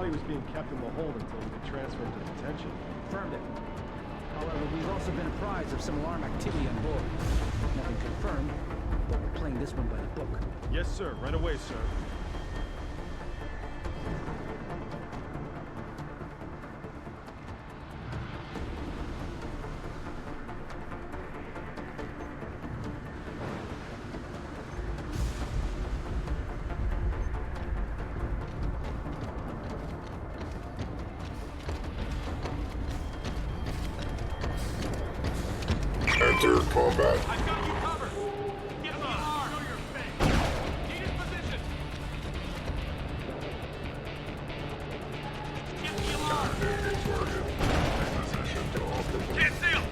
he was being kept in the hold until he could transfer him to detention. Confirmed it. However, we've also been apprised of some alarm activity on board. Nothing confirmed, but we're playing this one by the book. Yes, sir. Right away, sir. Enter combat. I've got you covered. Get the alarm. Show your face. Need his position. Get the alarm. Enemy target. Position to optimal. Can't see him.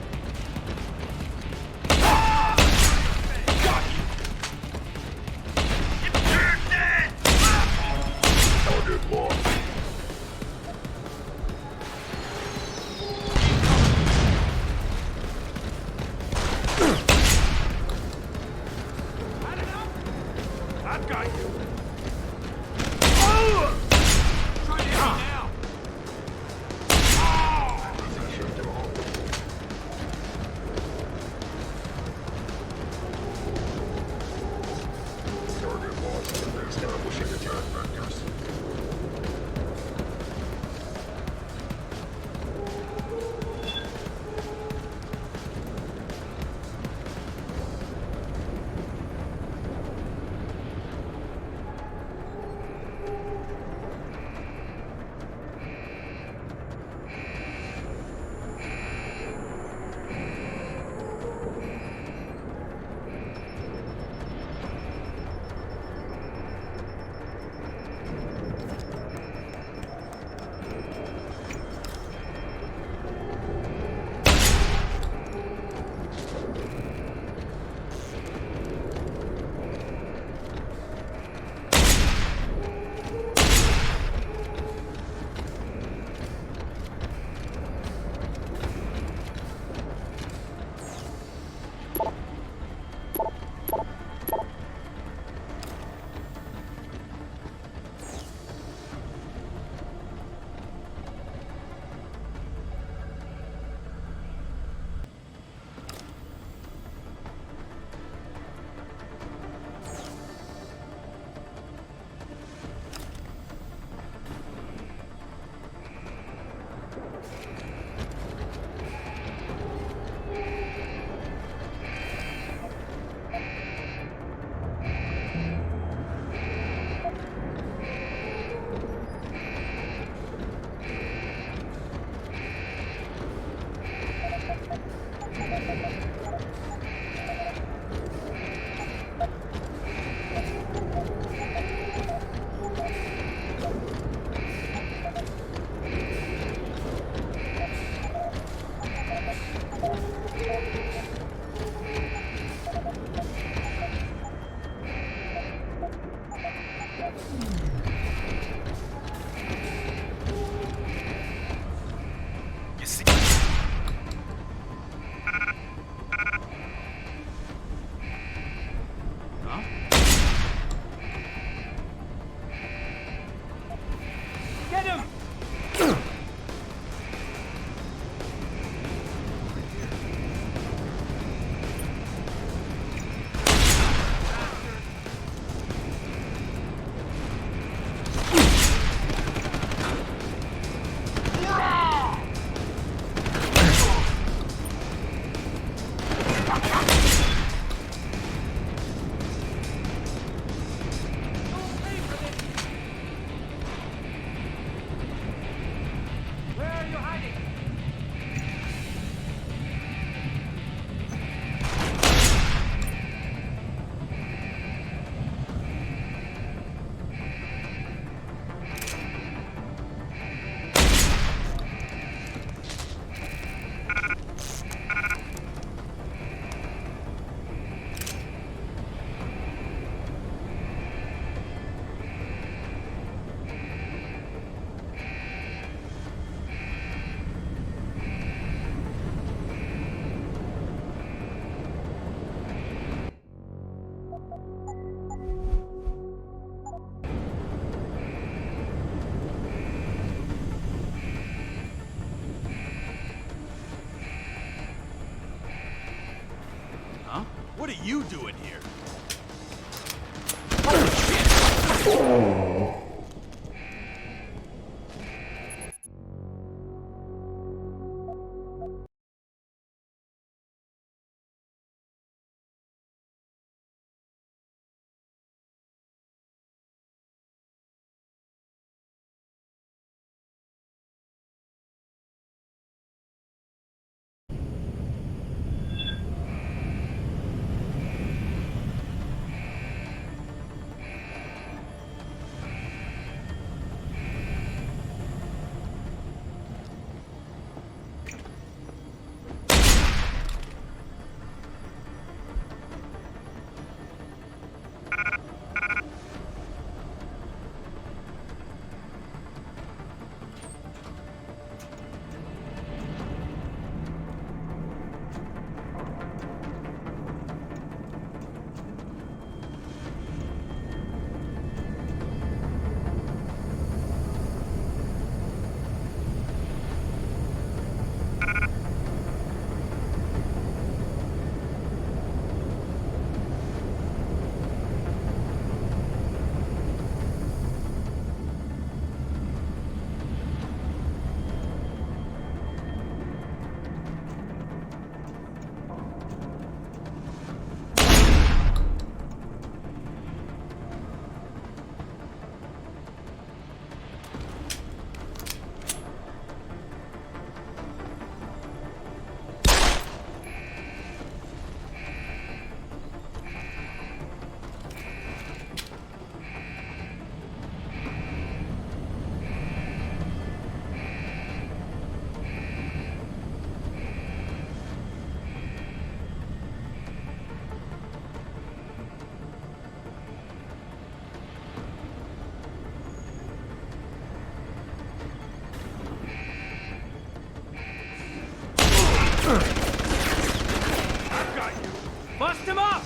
You're dead. Target locked. What are you doing here? Bust him up!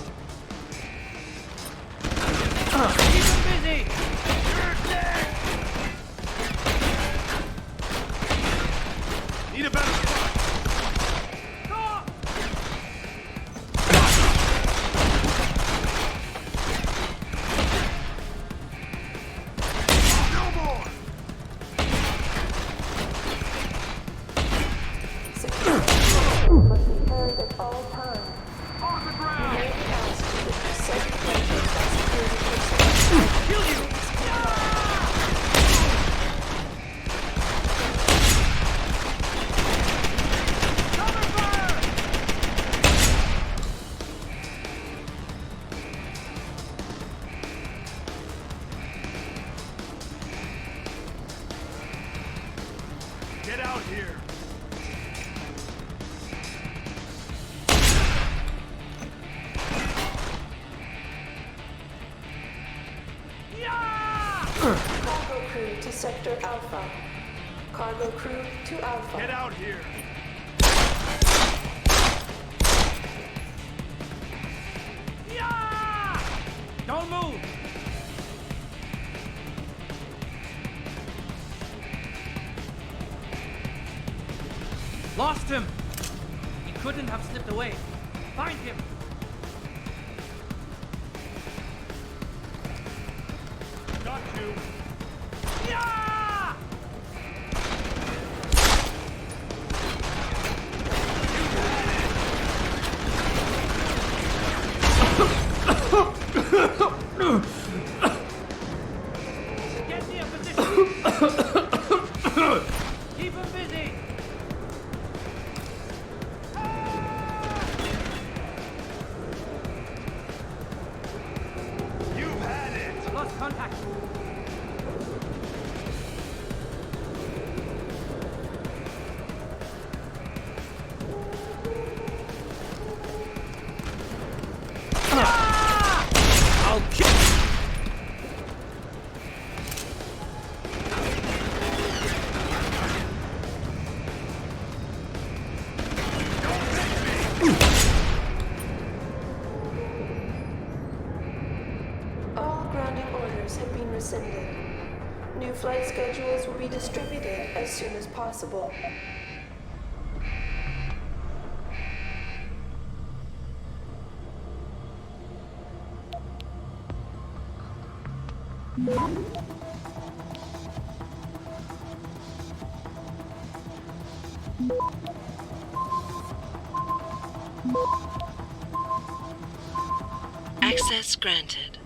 Keep him busy! You're dead! Need a better spot. Stop! No more! Must be heard at all times. On the You ground! may be asked to set measures by security personnel. Kill you! Cover fire! Get out here! Cargo crew to Sector Alpha. Cargo crew to Alpha. Get out here! Don't move! Lost him! He couldn't have slipped away. Find him! Got you! Get me a position! Keep him busy! You've had it! Lost contact! I'll kill. All grounding orders have been rescinded. New flight schedules will be distributed as soon as possible. Access granted.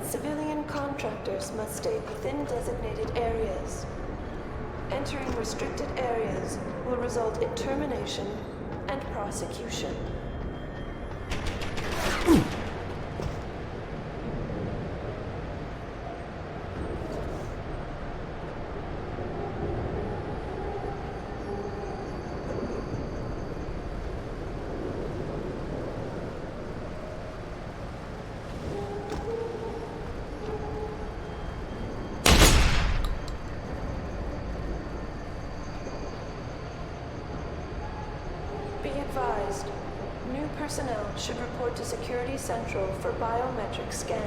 Civilian contractors must stay within designated areas. Entering restricted areas will result in termination and prosecution. Be advised, new personnel should report to Security Central for biometric scan.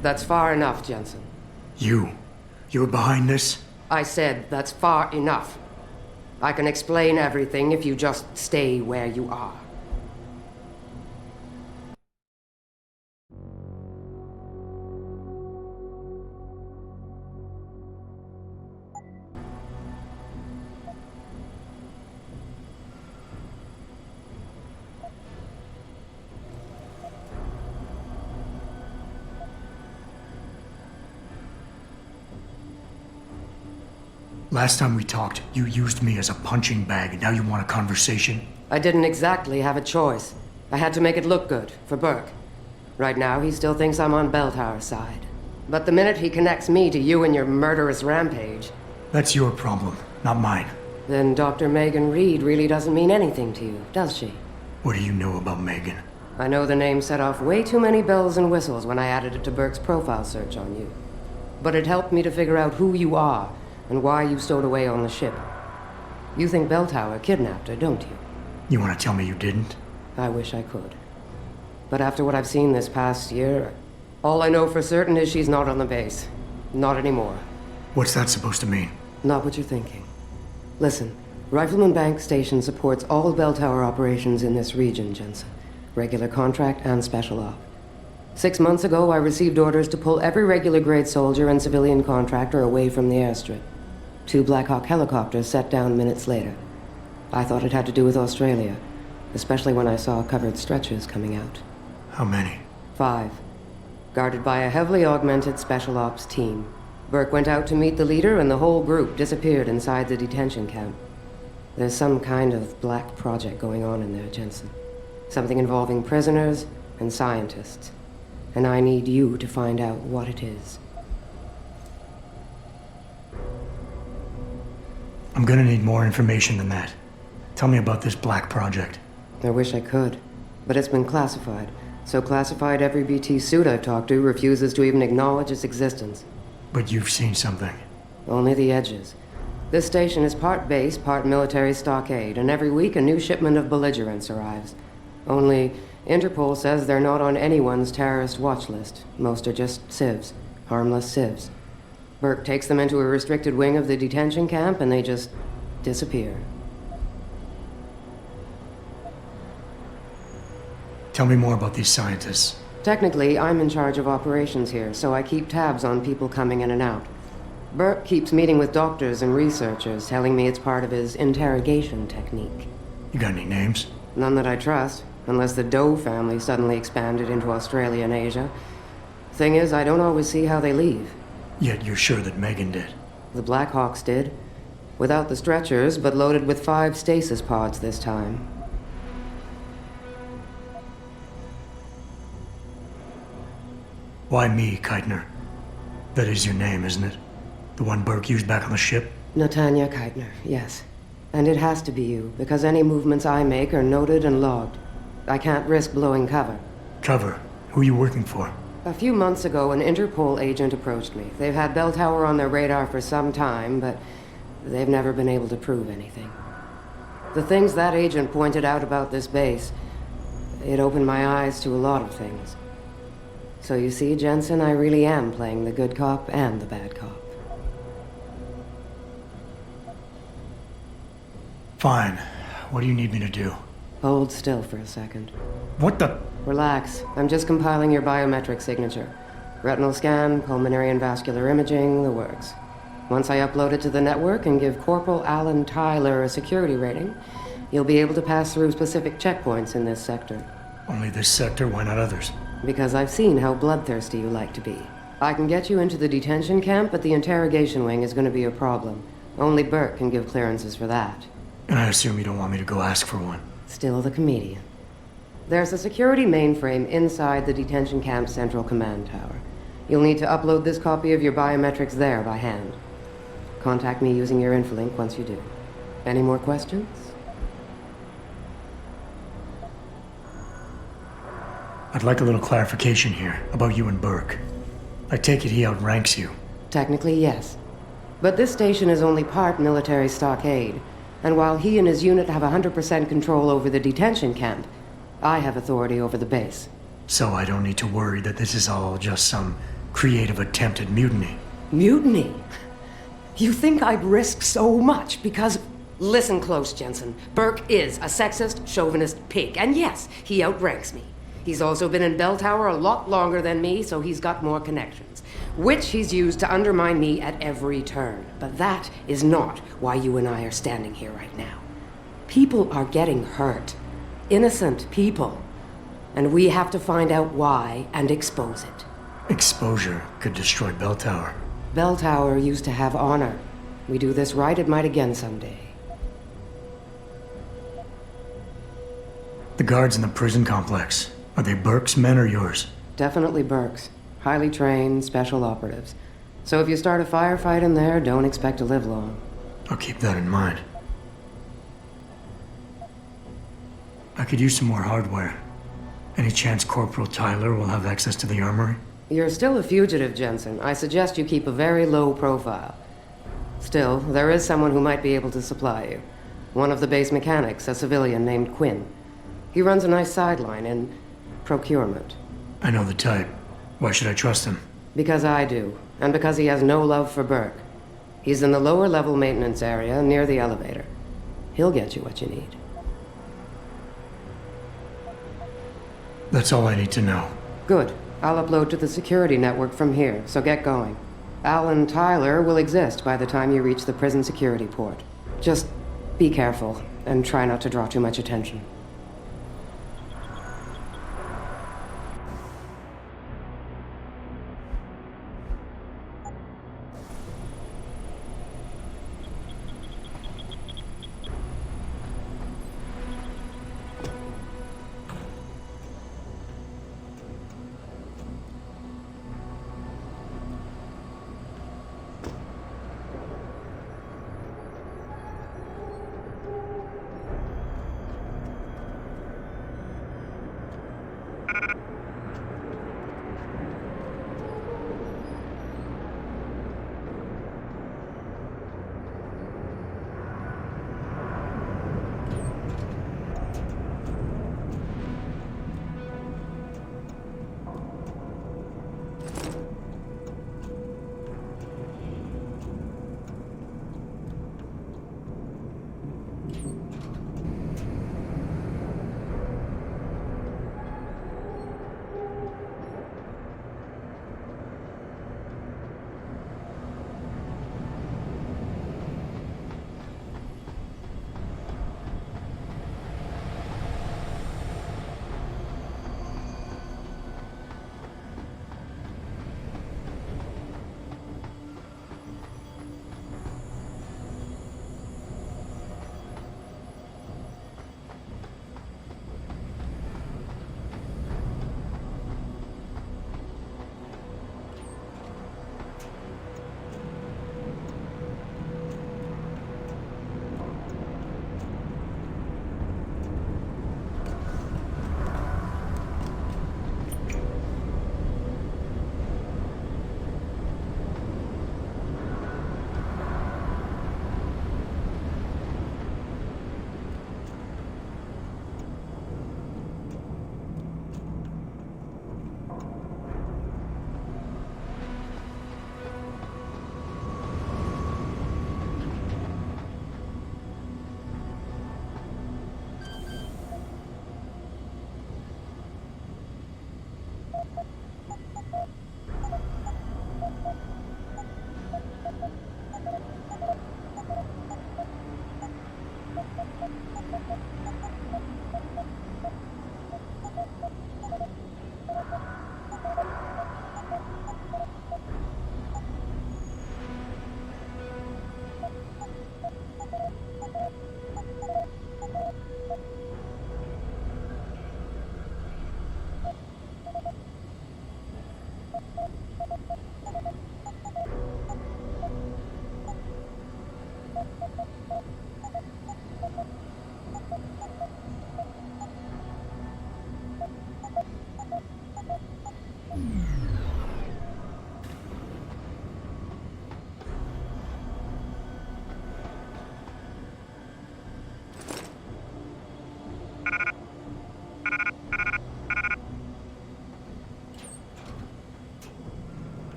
That's far enough, Jensen. You were behind this? I said that's far enough. I can explain everything if you just stay where you are. Last time we talked, you used me as a punching bag, and now you want a conversation? I didn't exactly have a choice. I had to make it look good, for Burke. Right now, he still thinks I'm on Belltower's side. But the minute he connects me to you and your murderous rampage... That's your problem, not mine. Then Dr. Megan Reed really doesn't mean anything to you, does she? What do you know about Megan? I know the name set off way too many bells and whistles when I added it to Burke's profile search on you. But it helped me to figure out who you are and why you stowed away on the ship. You think Belltower kidnapped her, don't you? You want to tell me you didn't? I wish I could. But after what I've seen this past year, all I know for certain is she's not on the base. Not anymore. What's that supposed to mean? Not what you're thinking. Listen, Rifleman Bank Station supports all Belltower operations in this region, Jensen. Regular contract and special op. 6 months ago, I received orders to pull every regular grade soldier and civilian contractor away from the airstrip. 2 Black Hawk helicopters set down minutes later. I thought it had to do with Australia, especially when I saw covered stretchers coming out. How many? 5. Guarded by a heavily augmented special ops team. Burke went out to meet the leader and the whole group disappeared inside the detention camp. There's some kind of black project going on in there, Jensen. Something involving prisoners and scientists. And I need you to find out what it is. I'm gonna need more information than that. Tell me about this black project. I wish I could, but it's been classified. So classified every BT suit I've talked to refuses to even acknowledge its existence. But you've seen something. Only the edges. This station is part base, part military stockade, and every week a new shipment of belligerents arrives. Only, Interpol says they're not on anyone's terrorist watch list. Most are just civs. Harmless civs. Burke takes them into a restricted wing of the detention camp and they just disappear. Tell me more about these scientists. Technically, I'm in charge of operations here, so I keep tabs on people coming in and out. Burke keeps meeting with doctors and researchers, telling me it's part of his interrogation technique. You got any names? None that I trust, unless the Doe family suddenly expanded into Australia and Asia. Thing is, I don't always see how they leave. Yet you're sure that Megan did. The Blackhawks did. Without the stretchers, but loaded with 5 stasis pods this time. Why me, Keitner? That is your name, isn't it? The one Burke used back on the ship? Natanya Keitner, yes. And it has to be you, because any movements I make are noted and logged. I can't risk blowing cover. Cover? Who are you working for? A few months ago, an Interpol agent approached me. They've had Bell Tower on their radar for some time, but they've never been able to prove anything. The things that agent pointed out about this base, it opened my eyes to a lot of things. So you see, Jensen, I really am playing the good cop and the bad cop. Fine. What do you need me to do? Hold still for a second. What the? Relax. I'm just compiling your biometric signature. Retinal scan, pulmonary and vascular imaging, the works. Once I upload it to the network and give Corporal Alan Tyler a security rating, you'll be able to pass through specific checkpoints in this sector. Only this sector, why not others? Because I've seen how bloodthirsty you like to be. I can get you into the detention camp, but the interrogation wing is going to be a problem. Only Burke can give clearances for that. And I assume you don't want me to go ask for one. Still the comedian. There's a security mainframe inside the detention camp's central command tower. You'll need to upload this copy of your biometrics there by hand. Contact me using your infolink once you do. Any more questions? I'd like a little clarification here about you and Burke. I take it he outranks you. Technically, yes. But this station is only part military stockade. And while he and his unit have 100% control over the detention camp, I have authority over the base. So I don't need to worry that this is all just some creative attempt at mutiny. Mutiny? You think I'd risk so much because... Listen close, Jensen. Burke is a sexist, chauvinist pig, and yes, he outranks me. He's also been in Bell Tower a lot longer than me, so he's got more connections, which he's used to undermine me at every turn. But that is not why you and I are standing here right now. People are getting hurt. Innocent people. And we have to find out why and expose it. Exposure could destroy Bell Tower. Bell Tower used to have honor. We do this right, it might again someday. The guards in the prison complex, are they Burke's men or yours? Definitely Burke's. Highly trained, special operatives. So if you start a firefight in there, don't expect to live long. I'll keep that in mind. I could use some more hardware. Any chance Corporal Tyler will have access to the armory? You're still a fugitive, Jensen. I suggest you keep a very low profile. Still, there is someone who might be able to supply you. One of the base mechanics, a civilian named Quinn. He runs a nice sideline in procurement. I know the type. Why should I trust him? Because I do, and because he has no love for Burke. He's in the lower level maintenance area near the elevator. He'll get you what you need. That's all I need to know. Good. I'll upload to the security network from here, so get going. Alan Tyler will exist by the time you reach the prison security port. Just be careful, and try not to draw too much attention.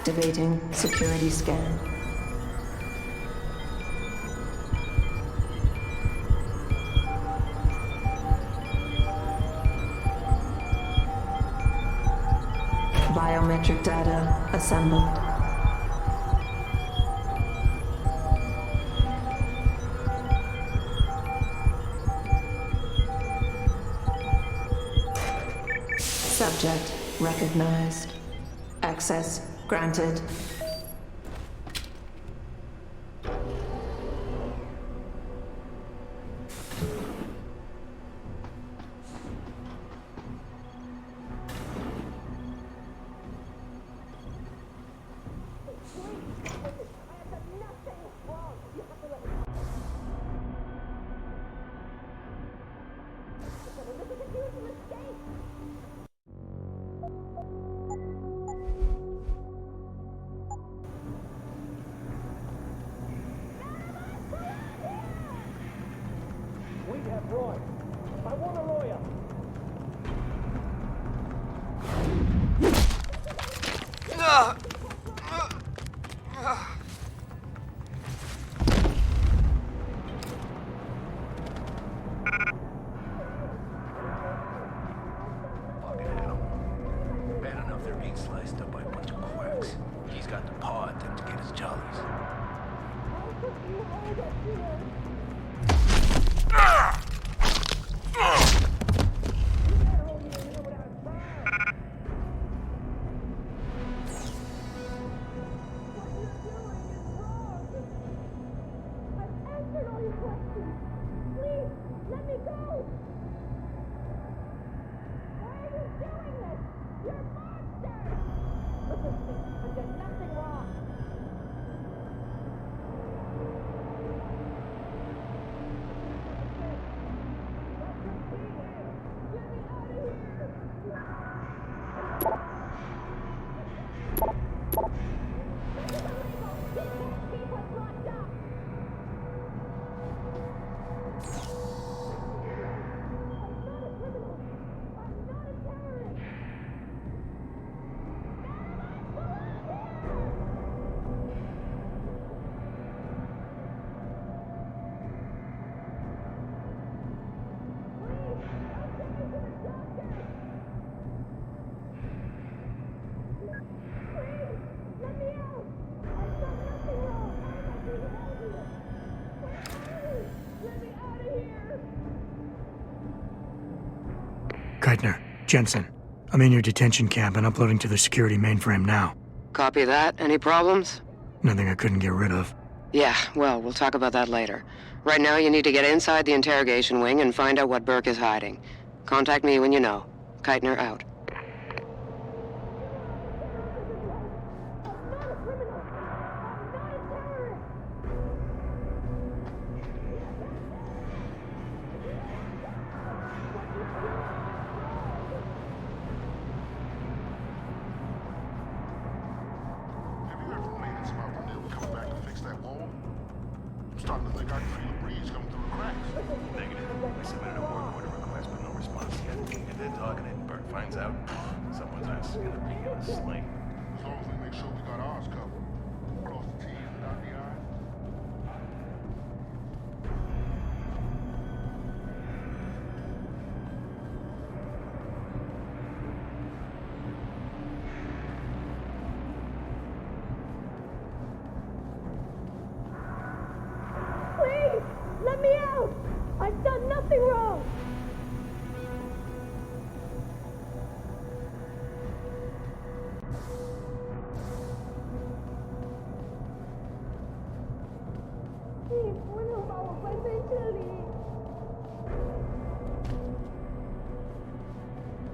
Activating security scan. Biometric data assembled. Subject recognized. Access granted. Keitner, Jensen, I'm in your detention camp and uploading to the security mainframe now. Copy that. Any problems? Nothing I couldn't get rid of. Yeah, well, we'll talk about that later. Right now, you need to get inside the interrogation wing and find out what Burke is hiding. Contact me when you know. Keitner out.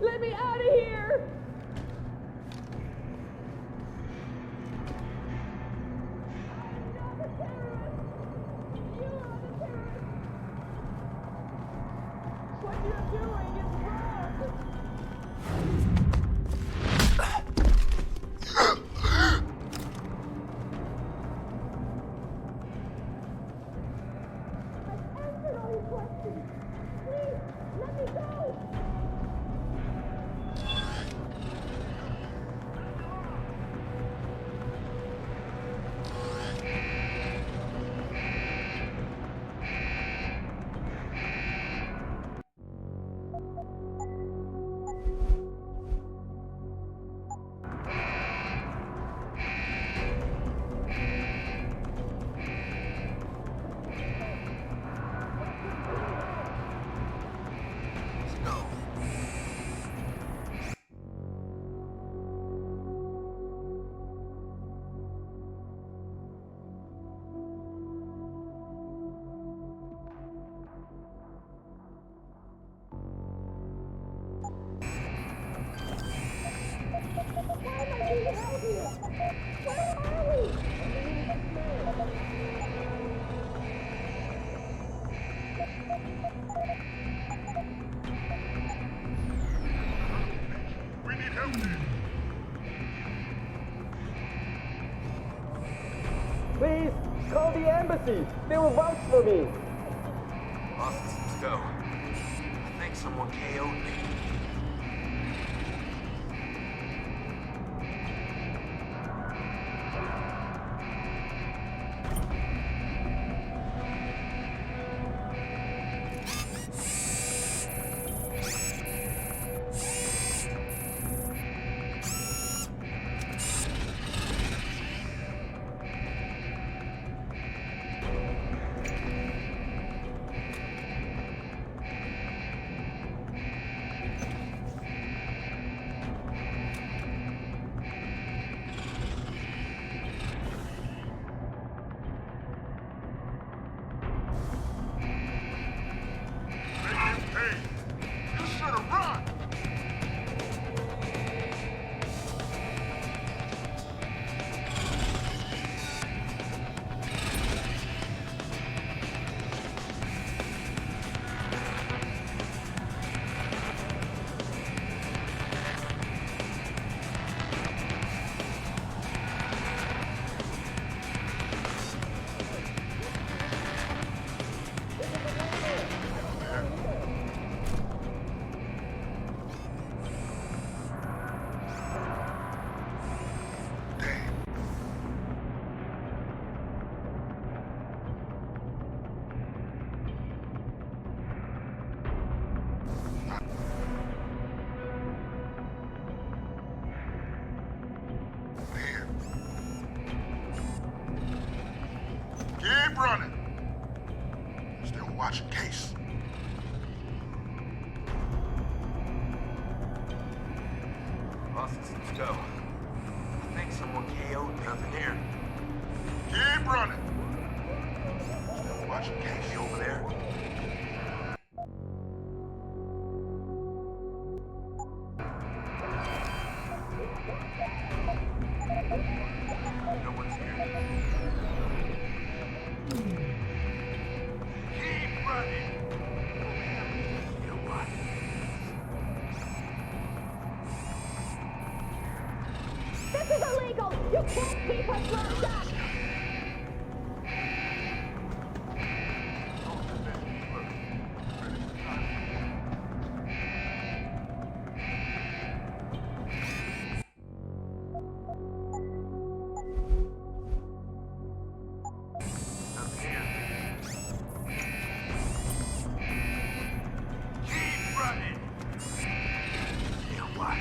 Let me out of here! We need help. Please, call the embassy. They will vouch for me. Bosses, let's go. I think someone KO'd me. Keep running. Still watching case. Bosses, let's go. I think someone KO'd me. Nothing here. Keep running. Still watching case. You over there? No one's here. Keep running. You know what? This is illegal! You can't keep us locked up! Nothing here. Keep running. You know what?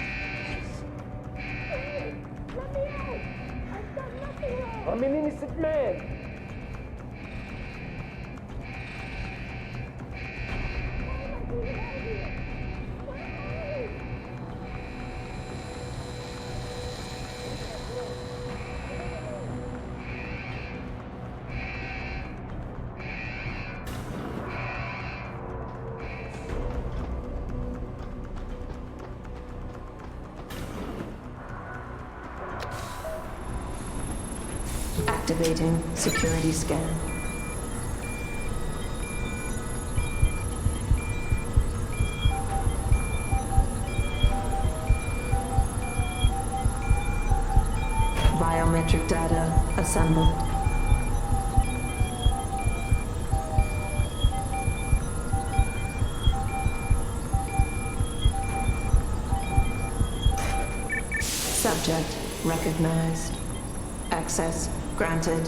Let me out! I've done nothing wrong! I'm an innocent man. Activating security scan. Biometric data assembled. Subject recognized. Access granted.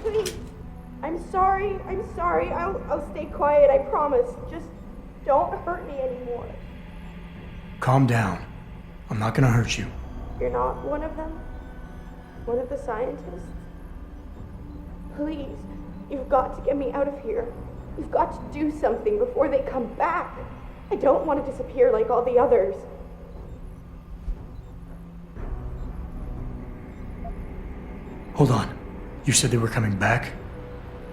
Please, I'm sorry. I'll stay quiet, I promise. Just don't hurt me anymore. Calm down. I'm not gonna hurt you. You're not one of them? One of the scientists? Please, you've got to get me out of here. You've got to do something before they come back. I don't want to disappear like all the others. Hold on. You said they were coming back?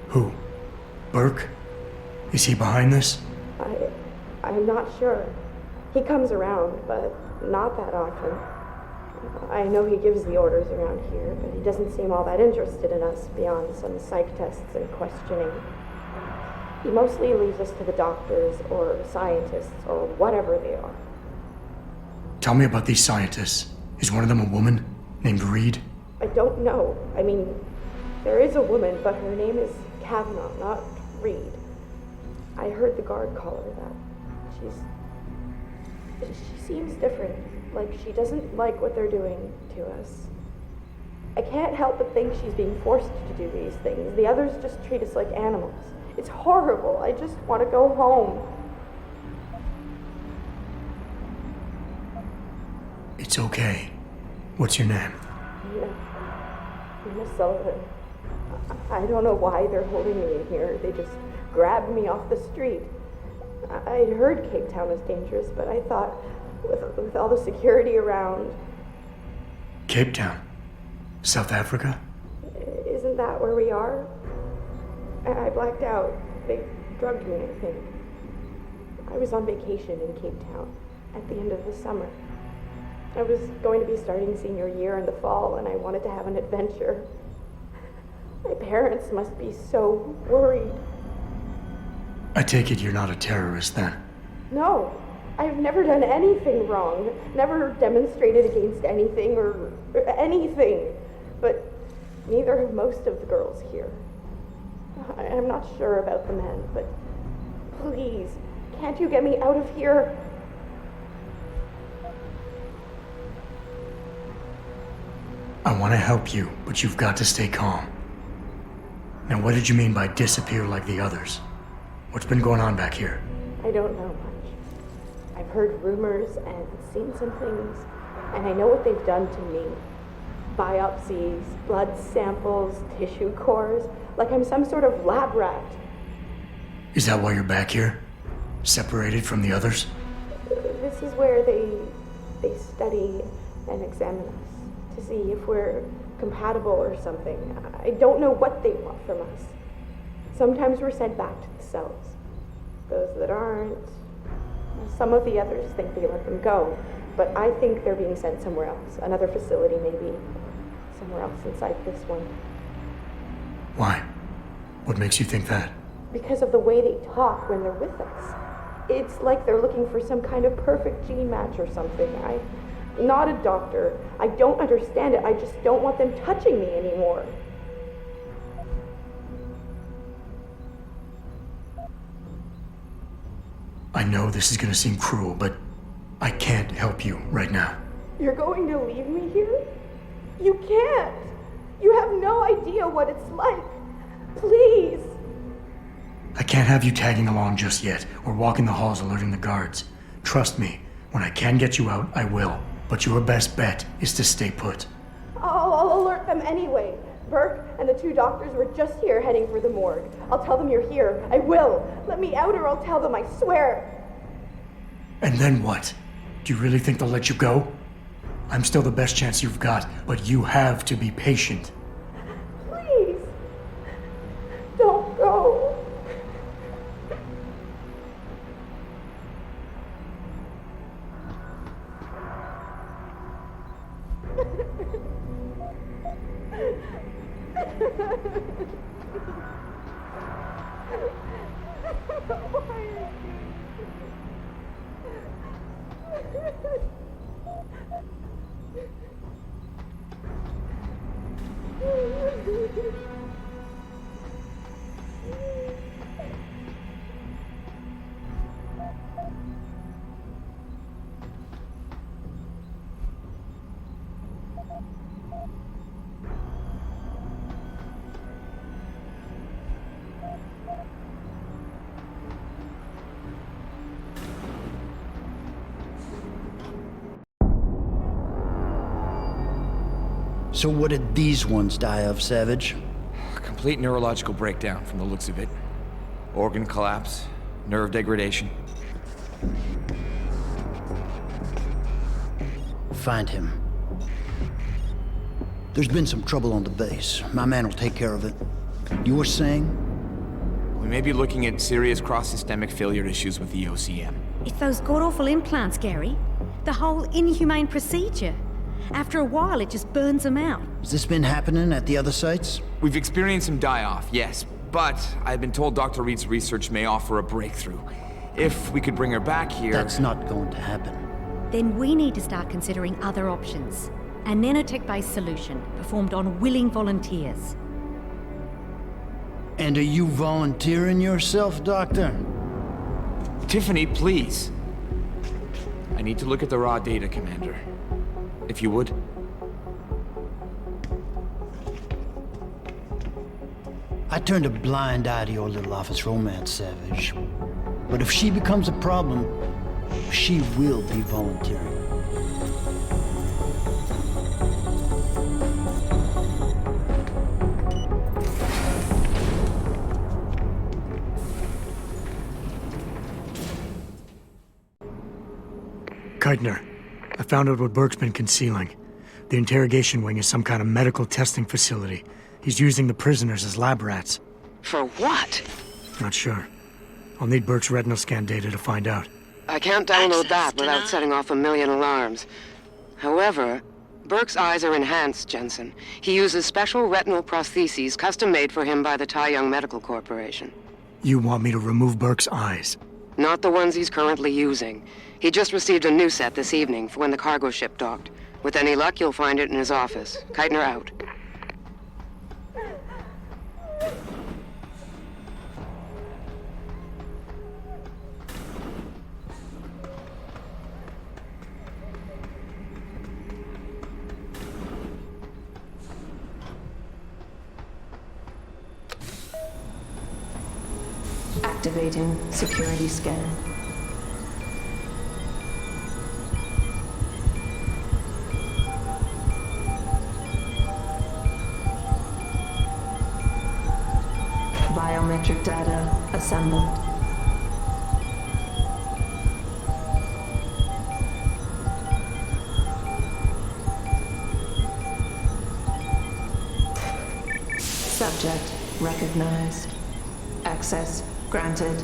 Who? Burke? Is he behind this? I'm not sure. He comes around, but not that often. I know he gives the orders around here, but he doesn't seem all that interested in us beyond some psych tests and questioning. He mostly leaves us to the doctors or scientists or whatever they are. Tell me about these scientists. Is one of them a woman named Reed? I don't know. I mean, there is a woman, but her name is Kavanaugh, not Reed. I heard the guard call her that. She seems different. Like she doesn't like what they're doing to us. I can't help but think she's being forced to do these things. The others just treat us like animals. It's horrible. I just want to go home. It's okay. What's your name? Nina Sullivan. I don't know why they're holding me in here. They just grabbed me off the street. I'd heard Cape Town was dangerous, but I thought with all the security around... Cape Town? South Africa? Isn't that where we are? I blacked out. They drugged me, I think. I was on vacation in Cape Town at the end of the summer. I was going to be starting senior year in the fall, and I wanted to have an adventure. My parents must be so worried. I take it you're not a terrorist, then? No, I've never done anything wrong. Never demonstrated against anything or anything. But neither have most of the girls here. I'm not sure about the men, but please, can't you get me out of here? I want to help you, but you've got to stay calm. Now, what did you mean by disappear like the others? What's been going on back here? I don't know much. I've heard rumors and seen some things, and I know what they've done to me. Biopsies, blood samples, tissue cores, like I'm some sort of lab rat. Is that why you're back here? Separated from the others? This is where they study and examine us to see if we're compatible or something. I don't know what they want from us. Sometimes we're sent back to the cells. Those that aren't, some of the others think they let them go, but I think they're being sent somewhere else, another facility maybe, somewhere else inside this one. Why? What makes you think that? Because of the way they talk when they're with us. It's like they're looking for some kind of perfect gene match or something. I'm not a doctor. I don't understand it. I just don't want them touching me anymore. I know this is gonna seem cruel, but I can't help you right now. You're going to leave me here? You can't! You have no idea what it's like. Please! I can't have you tagging along just yet, or walking the halls alerting the guards. Trust me, when I can get you out, I will. But your best bet is to stay put. I'll alert them anyway. Burke and the 2 doctors were just here heading for the morgue. I'll tell them you're here. I will. Let me out or I'll tell them, I swear. And then what? Do you really think they'll let you go? I'm still the best chance you've got, but you have to be patient. Please. Don't go. So what did these ones die of, Savage? Complete neurological breakdown from the looks of it. Organ collapse, nerve degradation. Find him. There's been some trouble on the base. My man will take care of it. You were saying? We may be looking at serious cross-systemic failure issues with the OCM. It's those god-awful implants, Gary. The whole inhumane procedure. After a while, it just burns them out. Has this been happening at the other sites? We've experienced some die-off, yes. But I've been told Dr. Reed's research may offer a breakthrough. If we could bring her back here... That's not going to happen. Then we need to start considering other options. A nanotech-based solution, performed on willing volunteers. And are you volunteering yourself, Doctor? Tiffany, please. I need to look at the raw data, Commander. If you would. I turned a blind eye to your little office romance, Savage. But if she becomes a problem, she will be volunteering. Keitner, I found out what Burke's been concealing. The interrogation wing is some kind of medical testing facility. He's using the prisoners as lab rats. For what? Not sure. I'll need Burke's retinal scan data to find out. I can't download that without setting off a million alarms. However, Burke's eyes are enhanced, Jensen. He uses special retinal prostheses custom-made for him by the Tai Young Medical Corporation. You want me to remove Burke's eyes? Not the ones he's currently using. He just received a new set this evening for when the cargo ship docked. With any luck, you'll find it in his office. Keitner out. Activating security scan. Biometric data assembled. Subject recognized. Access granted.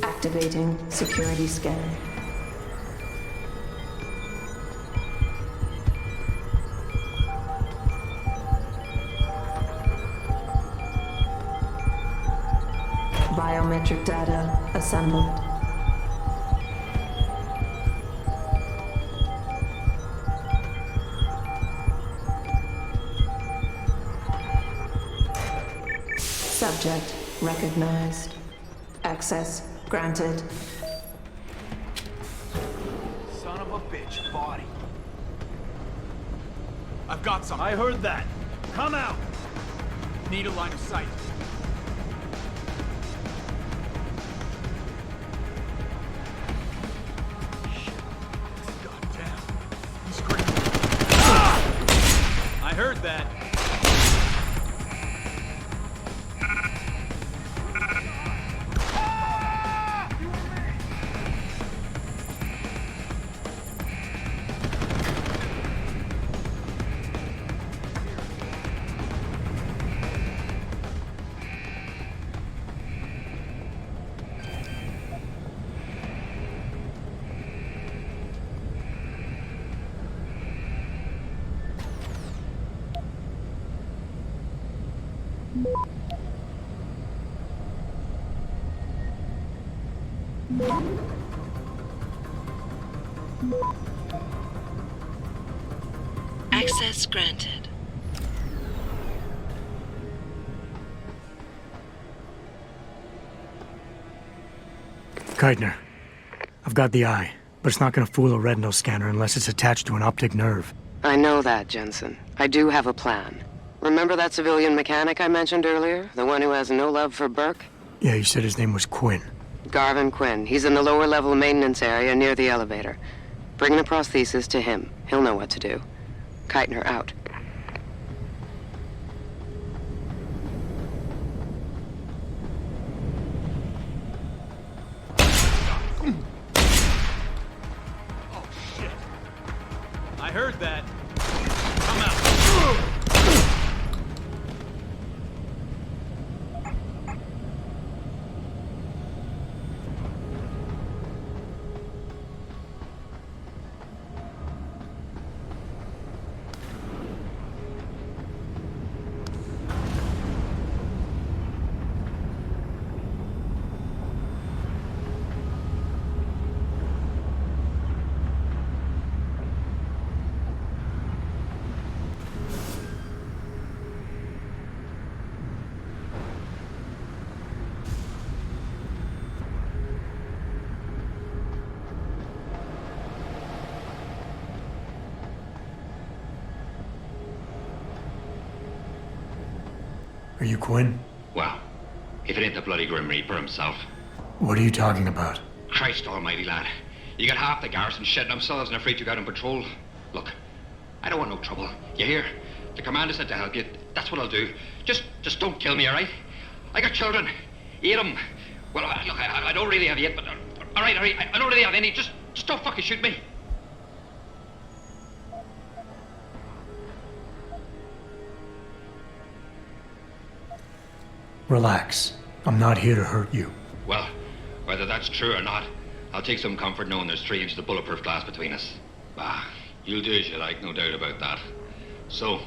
Activating security scan. Biometric data assembled. Subject Recognized. Access granted. Son of a bitch, body. I've got some. I heard that. Come out! Need a line of sight. Goddamn. He's screaming. I heard that. Access granted. Keitner, I've got the eye, but it's not gonna fool a retinal scanner unless it's attached to an optic nerve. I know that, Jensen. I do have a plan. Remember that civilian mechanic I mentioned earlier? The one who has no love for Burke? Yeah, you said his name was Quinn. Garvin Quinn. He's in the lower level maintenance area near the elevator. Bring the prosthesis to him. He'll know what to do. Keitner out. Oh, shit. I heard that. Come out. Are you Quinn? Well, if it ain't the bloody Grim Reaper himself. What are you talking about? Christ almighty, lad. You got half the garrison shitting themselves and afraid you got on patrol. Look, I don't want no trouble. You hear? The commander said to help you. That's what I'll do. Just don't kill me, all right? I got children. 8 of them. Well, look, I don't really have yet, but... All right. I don't really have any. Just don't fucking shoot me. Relax. I'm not here to hurt you. Well, whether that's true or not, I'll take some comfort knowing there's 3 inches of bulletproof glass between us. Ah, you'll do as you like, no doubt about that. So,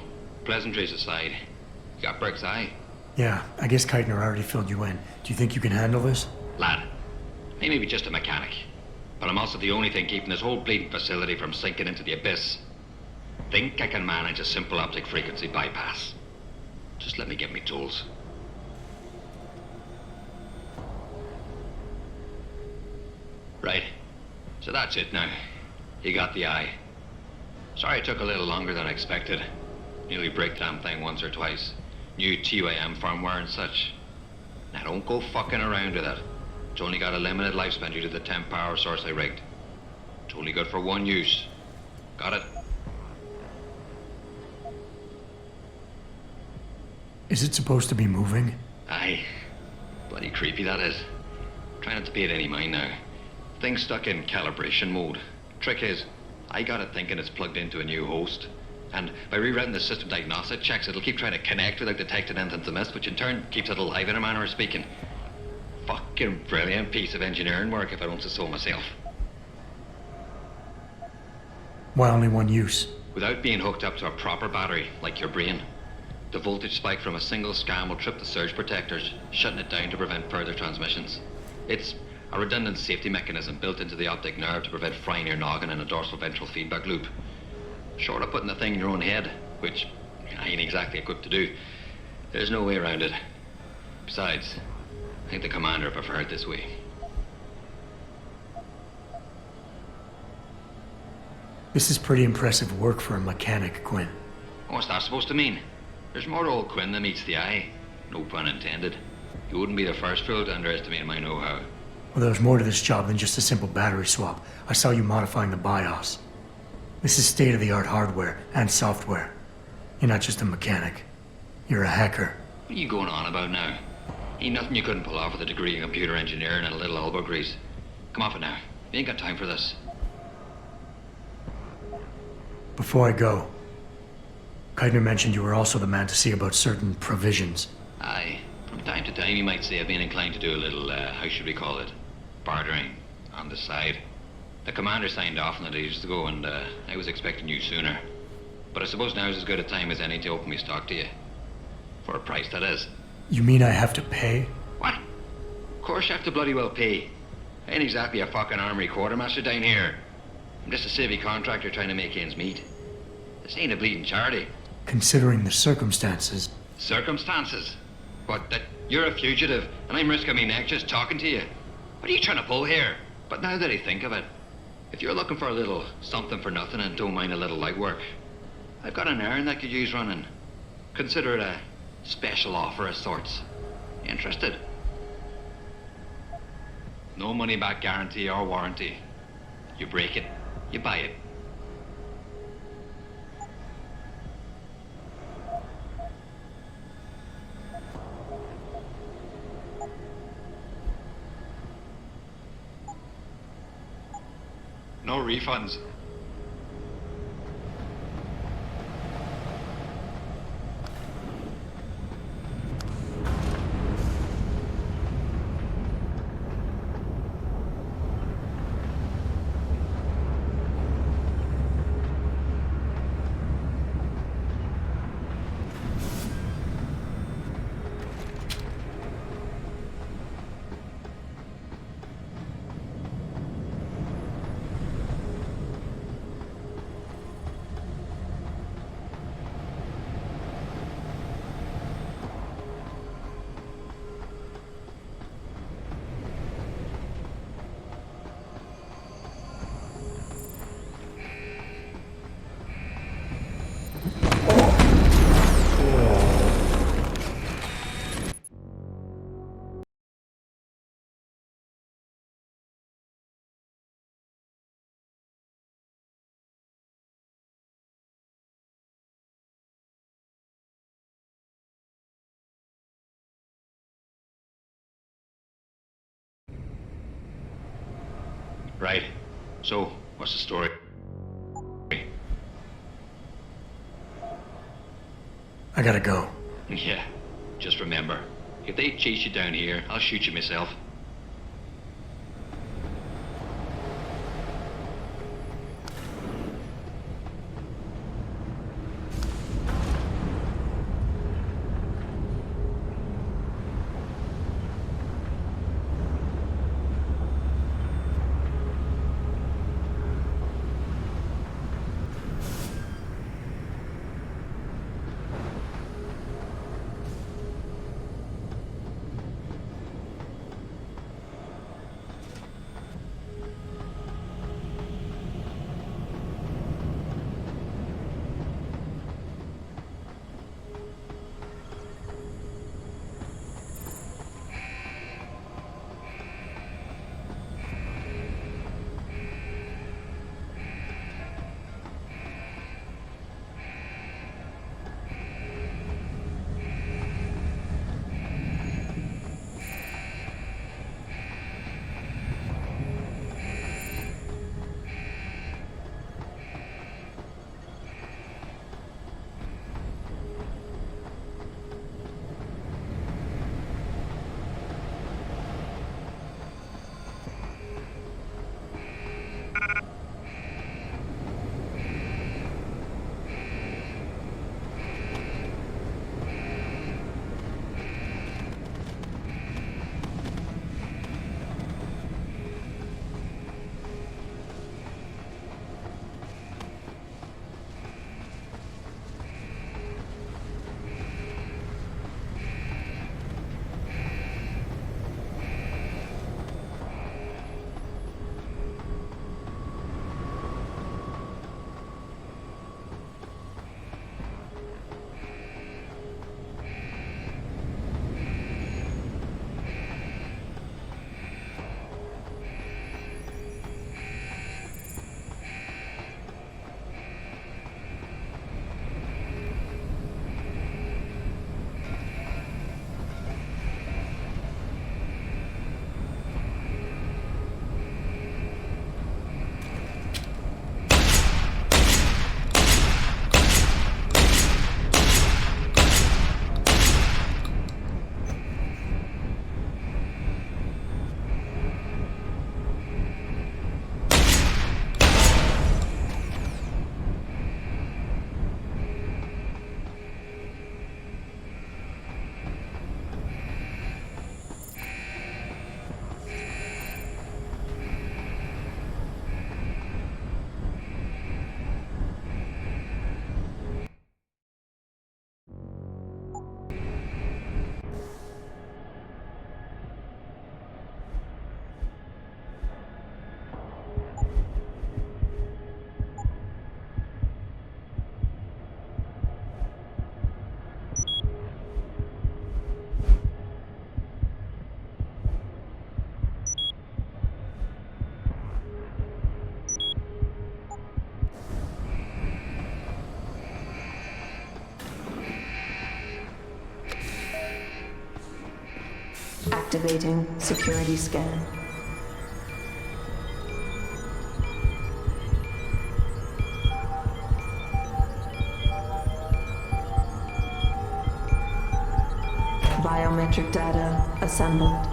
pleasantries aside, you got Burke's eye? Yeah, I guess Keitner already filled you in. Do you think you can handle this? Lad, I may be just a mechanic, but I'm also the only thing keeping this whole bleeding facility from sinking into the abyss. Think I can manage a simple optic frequency bypass. Just let me get me tools. Right. So that's it now. You got the eye. Sorry it took a little longer than I expected. Nearly break the damn thing once or twice. New TUAM firmware and such. Now don't go fucking around with it. It's only got a limited lifespan due to the temp power source I rigged. It's only good for 1 use. Got it? Is it supposed to be moving? Aye. Bloody creepy that is. Try not to pay it any mind now. Thing's stuck in calibration mode. Trick is, I got it thinking it's plugged into a new host. And by rewriting the system diagnostic checks, it'll keep trying to connect without detecting anything's amiss, which in turn keeps it alive in a manner of speaking. Fucking brilliant piece of engineering work if I don't say so myself. Why only 1 use? Without being hooked up to a proper battery, like your brain. The voltage spike from a single scan will trip the surge protectors, shutting it down to prevent further transmissions. It's a redundant safety mechanism built into the optic nerve to prevent frying your noggin in a dorsal ventral feedback loop. Short of putting the thing in your own head, which I ain't exactly equipped to do, there's no way around it. Besides, I think the commander preferred this way. This is pretty impressive work for a mechanic, Quinn. What's that supposed to mean? There's more to old Quinn than meets the eye. No pun intended. You wouldn't be the first fool to underestimate my know-how. Well, there's more to this job than just a simple battery swap. I saw you modifying the BIOS. This is state-of-the-art hardware and software. You're not just a mechanic. You're a hacker. What are you going on about now? Ain't nothing you couldn't pull off with a degree in computer engineering and a little elbow grease. Come off it now. We ain't got time for this. Before I go, Keitner mentioned you were also the man to see about certain provisions. Aye. From time to time, you might say I've been inclined to do a little, how should we call it? Bartering on the side. The commander signed off on it ages ago, and I was expecting you sooner. But I suppose now's as good a time as any to open my stock to you. For a price, that is. You mean I have to pay? What? Of course you have to bloody well pay. I ain't exactly a fucking armory quartermaster down here. I'm just a civvy contractor trying to make ends meet. This ain't a bleeding charity. Considering the circumstances. Circumstances? What, that you're a fugitive and I'm risking my neck just talking to you? What are you trying to pull here? But now that I think of it, if you're looking for a little something for nothing and don't mind a little light work, I've got an errand that could use running. Consider it a special offer of sorts. Interested? No money back guarantee or warranty. You break it, you buy it. No refunds. Right. So, what's the story? I gotta go. Yeah. Just remember, if they chase you down here, I'll shoot you myself. Activating security scan. Biometric data assembled.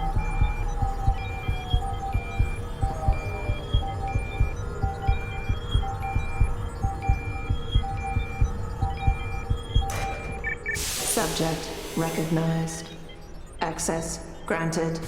Subject recognized. Access granted.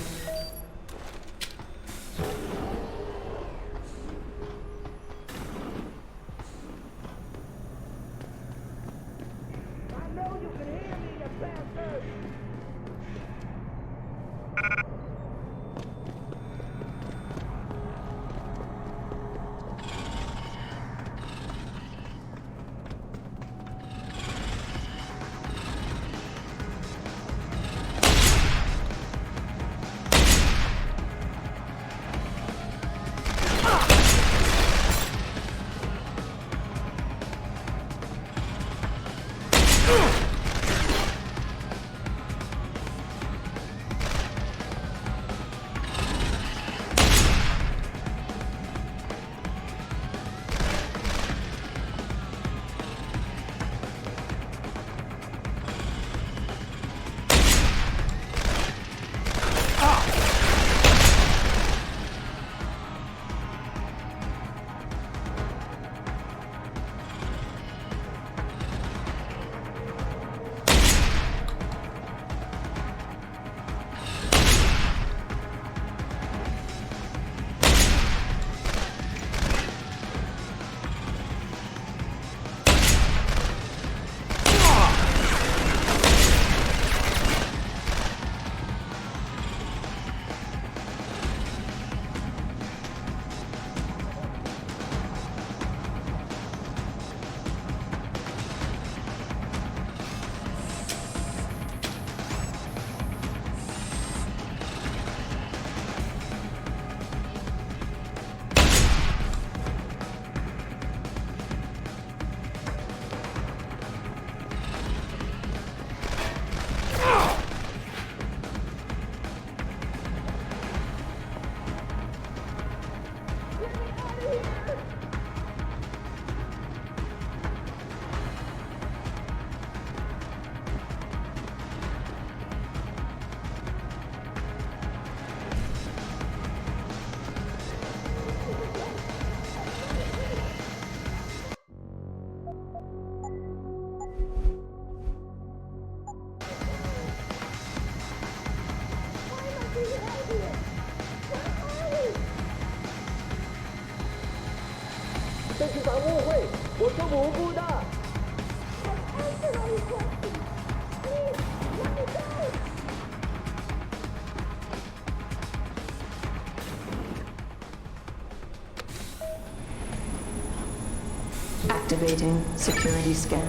Activating security scan.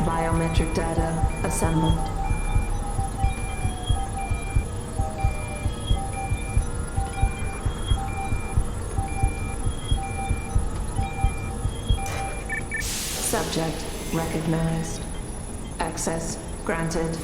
Biometric data assembled. Subject recognized. Access granted.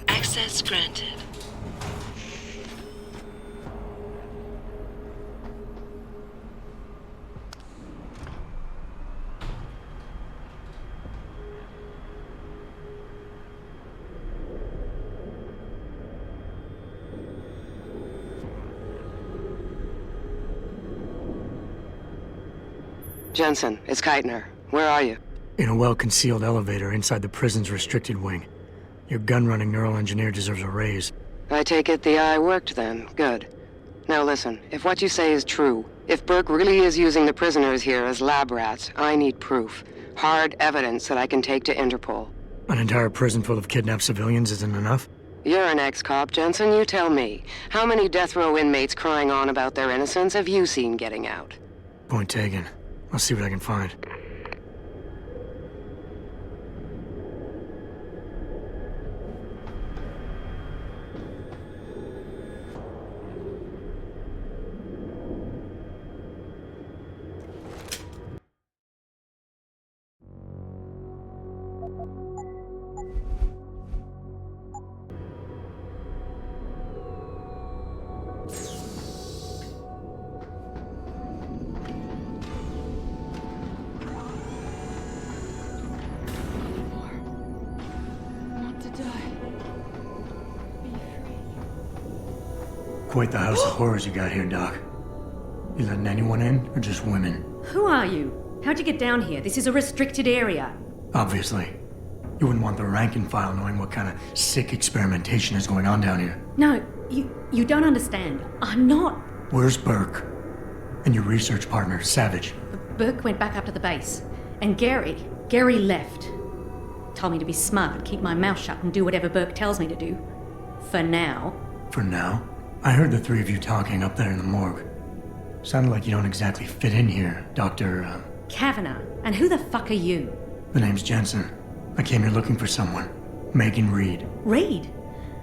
Access granted. Jensen, it's Keitner. Where are you? In a well-concealed elevator inside the prison's restricted wing. Your gun-running neural engineer deserves a raise. I take it the eye worked then. Good. Now listen, if what you say is true, if Burke really is using the prisoners here as lab rats, I need proof. Hard evidence that I can take to Interpol. An entire prison full of kidnapped civilians isn't enough? You're an ex-cop, Jensen, you tell me. How many death row inmates crying on about their innocence have you seen getting out? Point taken. I'll see what I can find. Quite the house of horrors you got here, Doc. You letting anyone in, or just women? Who are you? How'd you get down here? This is a restricted area. Obviously. You wouldn't want the rank and file knowing what kind of sick experimentation is going on down here. No, you don't understand. I'm not. Where's Burke? And your research partner, Savage? Burke went back up to the base. And Gary left. Told me to be smart, keep my mouth shut, and do whatever Burke tells me to do. For now. For now? I heard the three of you talking up there in the morgue. Sounded like you don't exactly fit in here, Dr. Kavanagh. And who the fuck are you? The name's Jensen. I came here looking for someone. Megan Reed. Reed?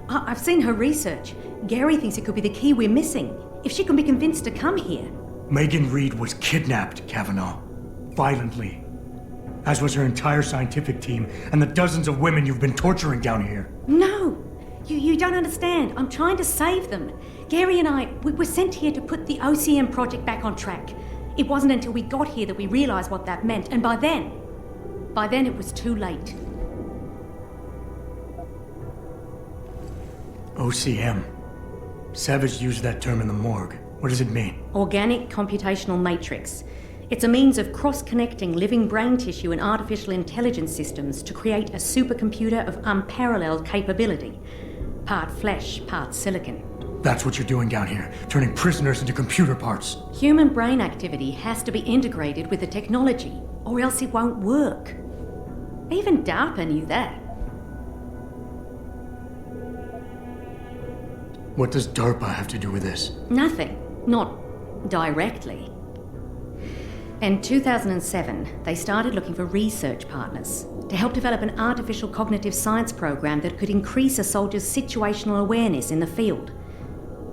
I've seen her research. Gary thinks it could be the key we're missing. If she can be convinced to come here. Megan Reed was kidnapped, Kavanagh. Violently. As was her entire scientific team and the dozens of women you've been torturing down here. No! You don't understand. I'm trying to save them. Gary and we were sent here to put the OCM project back on track. It wasn't until we got here that we realized what that meant, and by then it was too late. OCM. Savage used that term in the morgue. What does it mean? Organic computational matrix. It's a means of cross-connecting living brain tissue and artificial intelligence systems to create a supercomputer of unparalleled capability. Part flesh, part silicon. That's what you're doing down here, turning prisoners into computer parts. Human brain activity has to be integrated with the technology, or else it won't work. Even DARPA knew that. What does DARPA have to do with this? Nothing. Not directly. In 2007, they started looking for research partners to help develop an artificial cognitive science program that could increase a soldier's situational awareness in the field.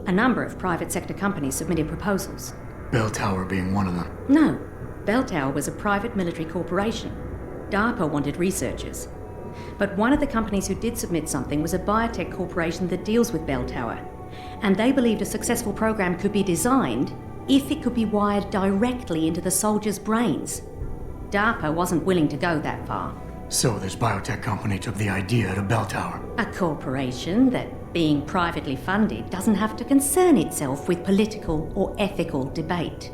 A number of private sector companies submitted proposals. Bell Tower being one of them. No. Bell Tower was a private military corporation. DARPA wanted researchers. But one of the companies who did submit something was a biotech corporation that deals with Bell Tower. And they believed a successful program could be designed if it could be wired directly into the soldiers' brains. DARPA wasn't willing to go that far. So this biotech company took the idea to Bell Tower. A corporation that, being privately funded, doesn't have to concern itself with political or ethical debate.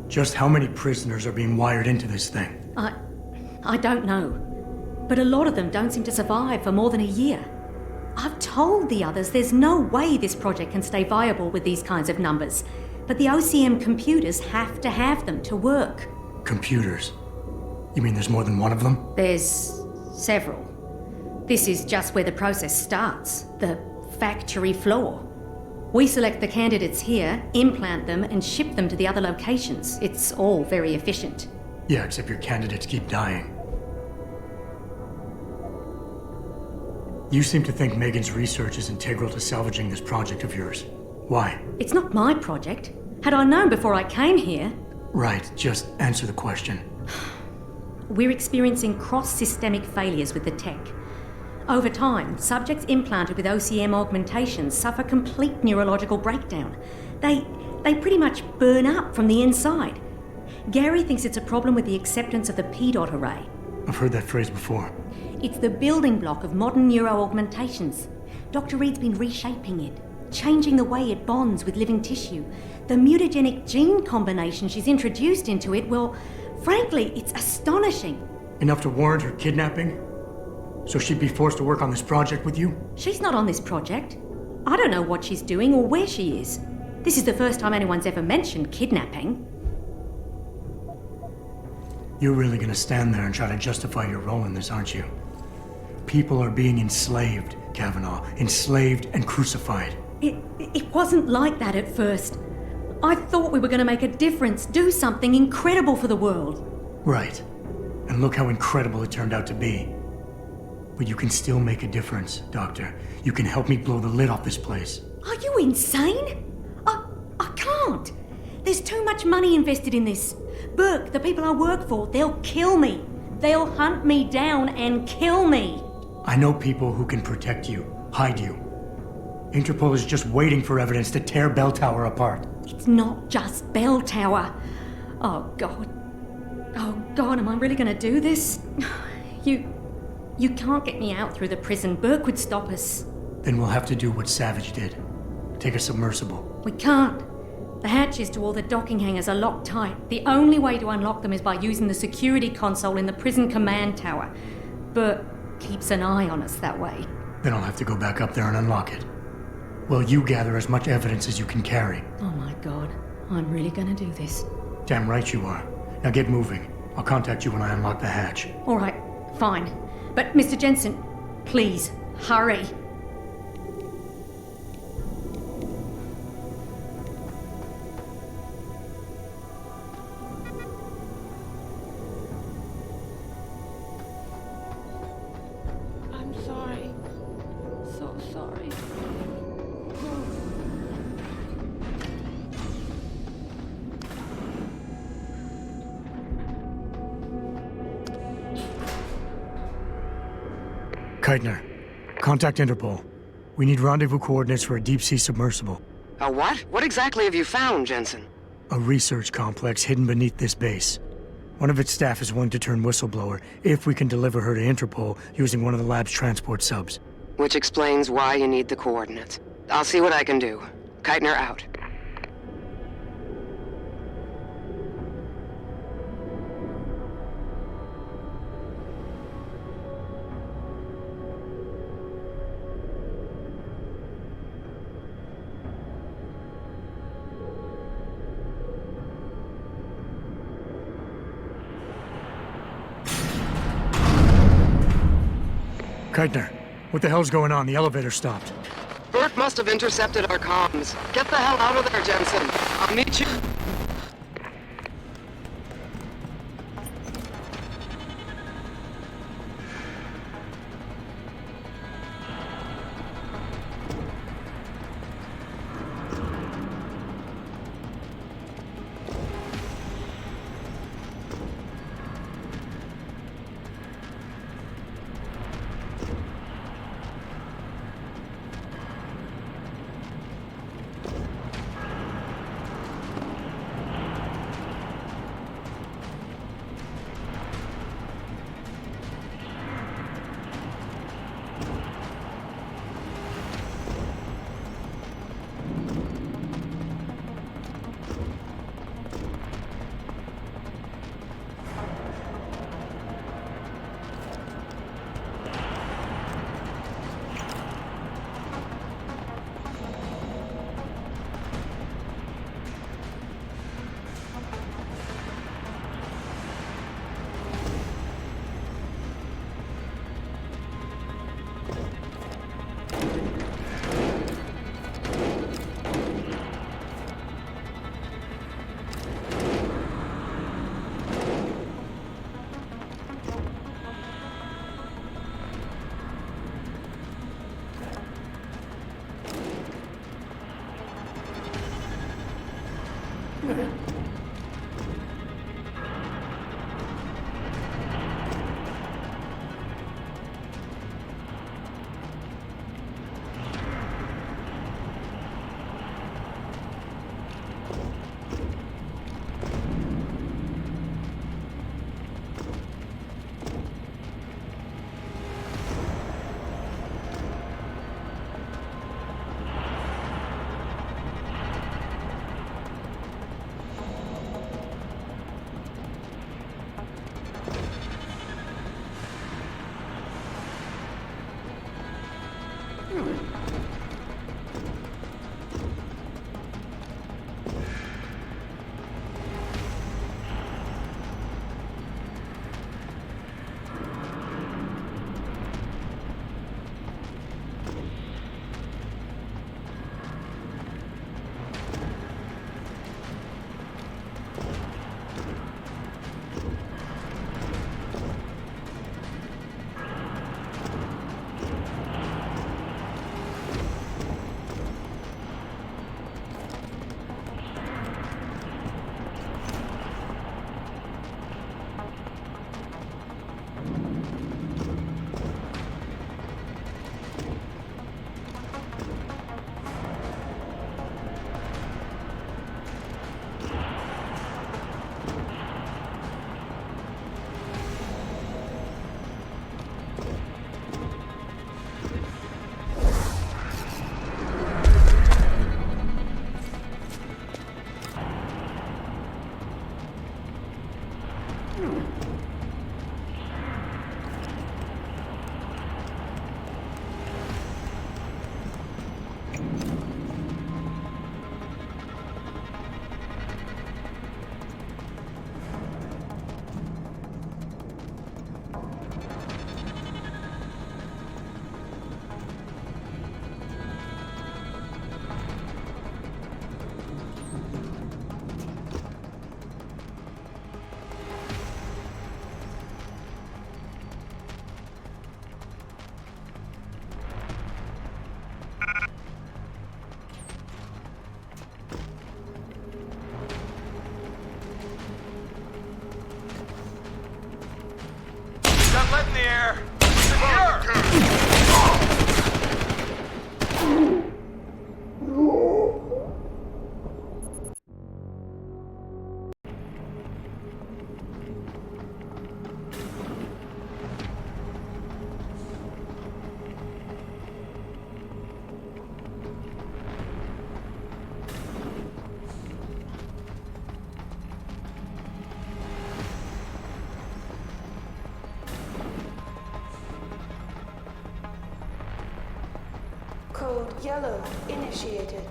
Just how many prisoners are being wired into this thing? I don't know. But a lot of them don't seem to survive for more than a year. I've told the others there's no way this project can stay viable with these kinds of numbers. But the OCM computers have to have them to work. Computers? You mean there's more than one of them? There's several. This is just where the process starts, the factory floor. We select the candidates here, implant them, and ship them to the other locations. It's all very efficient. Yeah, except your candidates keep dying. You seem to think Megan's research is integral to salvaging this project of yours. Why? It's not my project. Had I known before I came here... Right, just answer the question. We're experiencing cross-systemic failures with the tech. Over time, subjects implanted with OCM augmentations suffer complete neurological breakdown. They pretty much burn up from the inside. Gary thinks it's a problem with the acceptance of the P-dot array. I've heard that phrase before. It's the building block of modern neuro-augmentations. Dr. Reed's been reshaping it. changing the way it bonds with living tissue. The mutagenic gene combination she's introduced into it, well, frankly, it's astonishing. Enough to warrant her kidnapping? So she'd be forced to work on this project with you? She's not on this project. I don't know what she's doing or where she is. This is the first time anyone's ever mentioned kidnapping. You're really gonna stand there and try to justify your role in this, aren't you? People are being enslaved, Kavanaugh. Enslaved and crucified. It wasn't like that at first. I thought we were going to make a difference, do something incredible for the world. Right. And look how incredible it turned out to be. But you can still make a difference, Doctor. You can help me blow the lid off this place. Are you insane? I can't. There's too much money invested in this. Burke, the people I work for, they'll kill me. They'll hunt me down and kill me. I know people who can protect you, hide you. Interpol is just waiting for evidence to tear Bell Tower apart. It's not just Bell Tower. Oh, God. Oh, God, am I really going to do this? You can't get me out through the prison. Burke would stop us. Then we'll have to do what Savage did. Take a submersible. We can't. The hatches to all the docking hangars are locked tight. The only way to unlock them is by using the security console in the prison command tower. Burke keeps an eye on us that way. Then I'll have to go back up there and unlock it. Well, you gather as much evidence as you can carry. Oh my God, I'm really gonna do this. Damn right you are. Now get moving. I'll contact you when I unlock the hatch. All right, fine. But Mr. Jensen, please, hurry. I'm sorry. So sorry. Keitner, contact Interpol. We need rendezvous coordinates for a deep-sea submersible. A what? What exactly have you found, Jensen? A research complex hidden beneath this base. One of its staff is willing to turn whistleblower if we can deliver her to Interpol using one of the lab's transport subs. Which explains why you need the coordinates. I'll see what I can do. Keitner out. Keitner, what the hell's going on? The elevator stopped. Bert must have intercepted our comms. Get the hell out of there, Jensen. I'll meet you. Got lead in the air. Secure. Code Yellow initiated.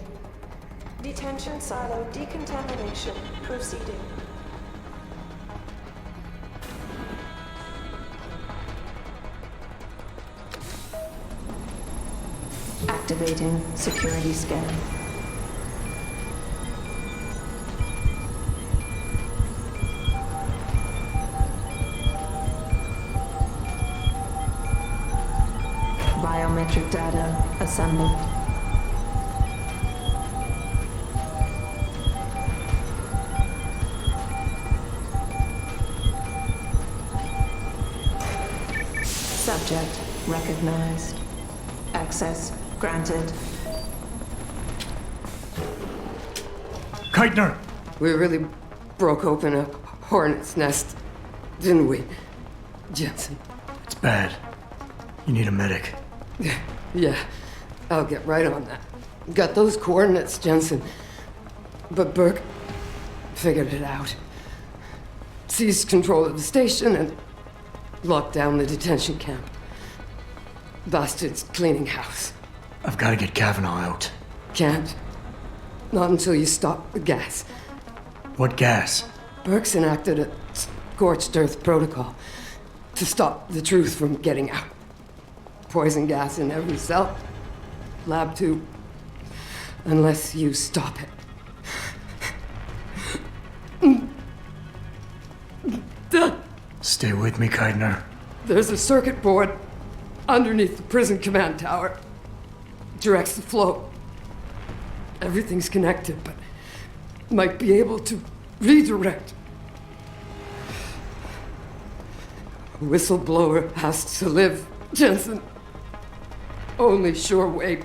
Detention silo decontamination proceeding. Activating security scan. Biometric data assembled. Subject recognized. Access granted. Keitner! We really broke open a hornet's nest, didn't we, Jensen? It's bad. You need a medic. Yeah, I'll get right on that. Got those coordinates, Jensen. But Burke figured it out. Seized control of the station and locked down the detention camp. Bastards cleaning house. I've got to get Kavanaugh out. Can't. Not until you stop the gas. What gas? Burke's enacted a scorched earth protocol to stop the truth from getting out. Poison gas in every cell. Lab tube. Unless you stop it. Stay with me, Keitner. There's a circuit board underneath the prison command tower. Directs the flow. Everything's connected, but might be able to redirect. A whistleblower has to live, Jensen. Only sure way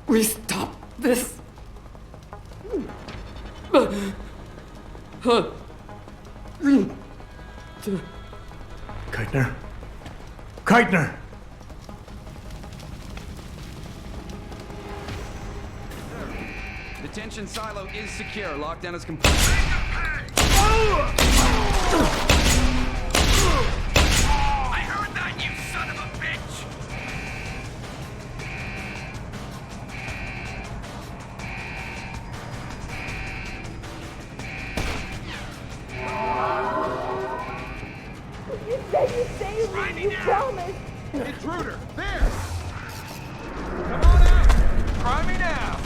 we stop this. Keitner? Keitner! Detention silo is secure. Lockdown is complete. I heard that, you son of a bitch! Try me now! Promise! Intruder! There! Come on out! Try me now!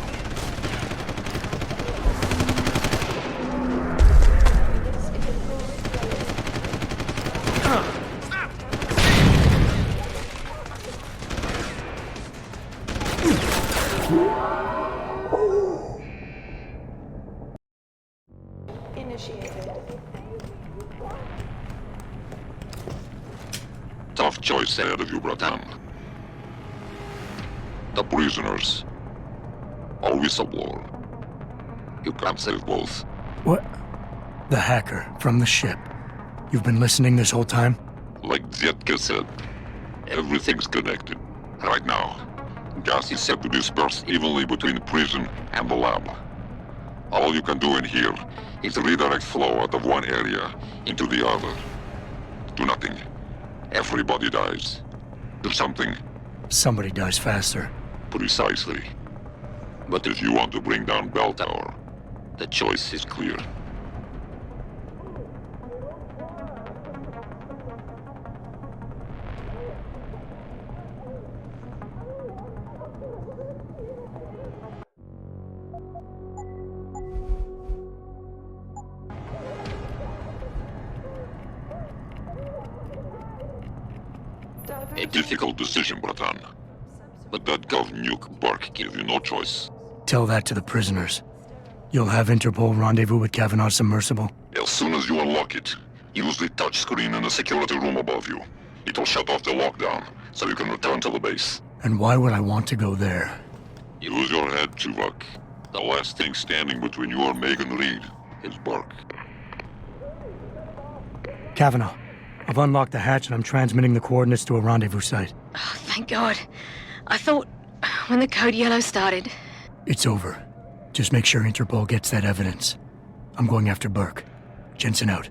Initiated. Tough choice ahead of you, Bratan. The prisoners. Or whistleblower. You can't save both. What? The hacker from the ship. You've been listening this whole time? Like Zetka said, everything's connected. Right now, gas is set to disperse evenly between the prison and the lab. All you can do in here is redirect flow out of one area into the other. Do nothing. Everybody dies. Do something. Somebody dies faster. Precisely. But if you want to bring down Bell Tower, the choice is clear. A difficult decision, Bratan. But that Gov Nuke bark gave you no choice. Tell that to the prisoners. You'll have Interpol rendezvous with Kavanaugh's submersible? As soon as you unlock it, use the touchscreen in the security room above you. It'll shut off the lockdown, so you can return to the base. And why would I want to go there? Use your head, Tuvok. The last thing standing between you and Megan Reed is bark. Kavanaugh, I've unlocked the hatch and I'm transmitting the coordinates to a rendezvous site. Oh, thank God. I thought when the code yellow started... It's over. Just make sure Interpol gets that evidence. I'm going after Burke. Jensen out.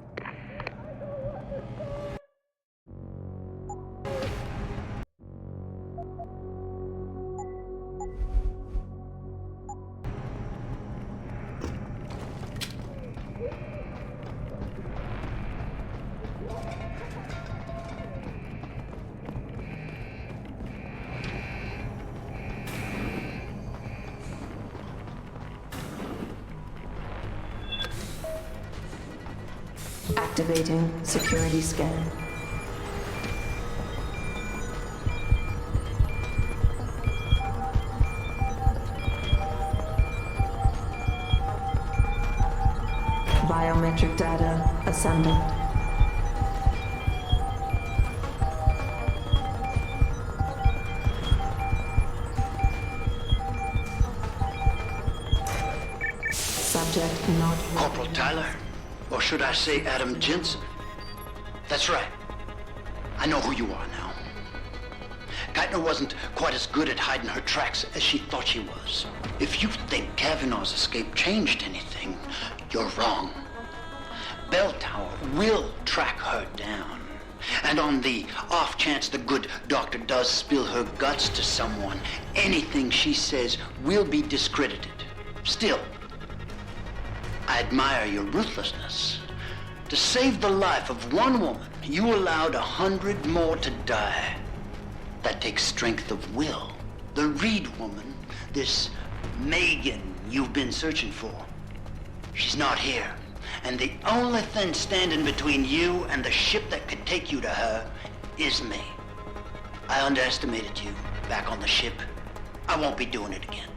Activating security scan. Biometric data assembled. Subject not... Corporal Tyler? Or should I say Adam Jensen? That's right. I know who you are now. Geithner wasn't quite as good at hiding her tracks as she thought she was. If you think Kavanaugh's escape changed anything, you're wrong. Bell Tower will track her down. And on the off chance the good doctor does spill her guts to someone, anything she says will be discredited. Still, I admire your ruthlessness. To save the life of one woman, you allowed 100 more to die. That takes strength of will. The Reed woman, this Megan you've been searching for, she's not here. And the only thing standing between you and the ship that could take you to her is me. I underestimated you back on the ship. I won't be doing it again.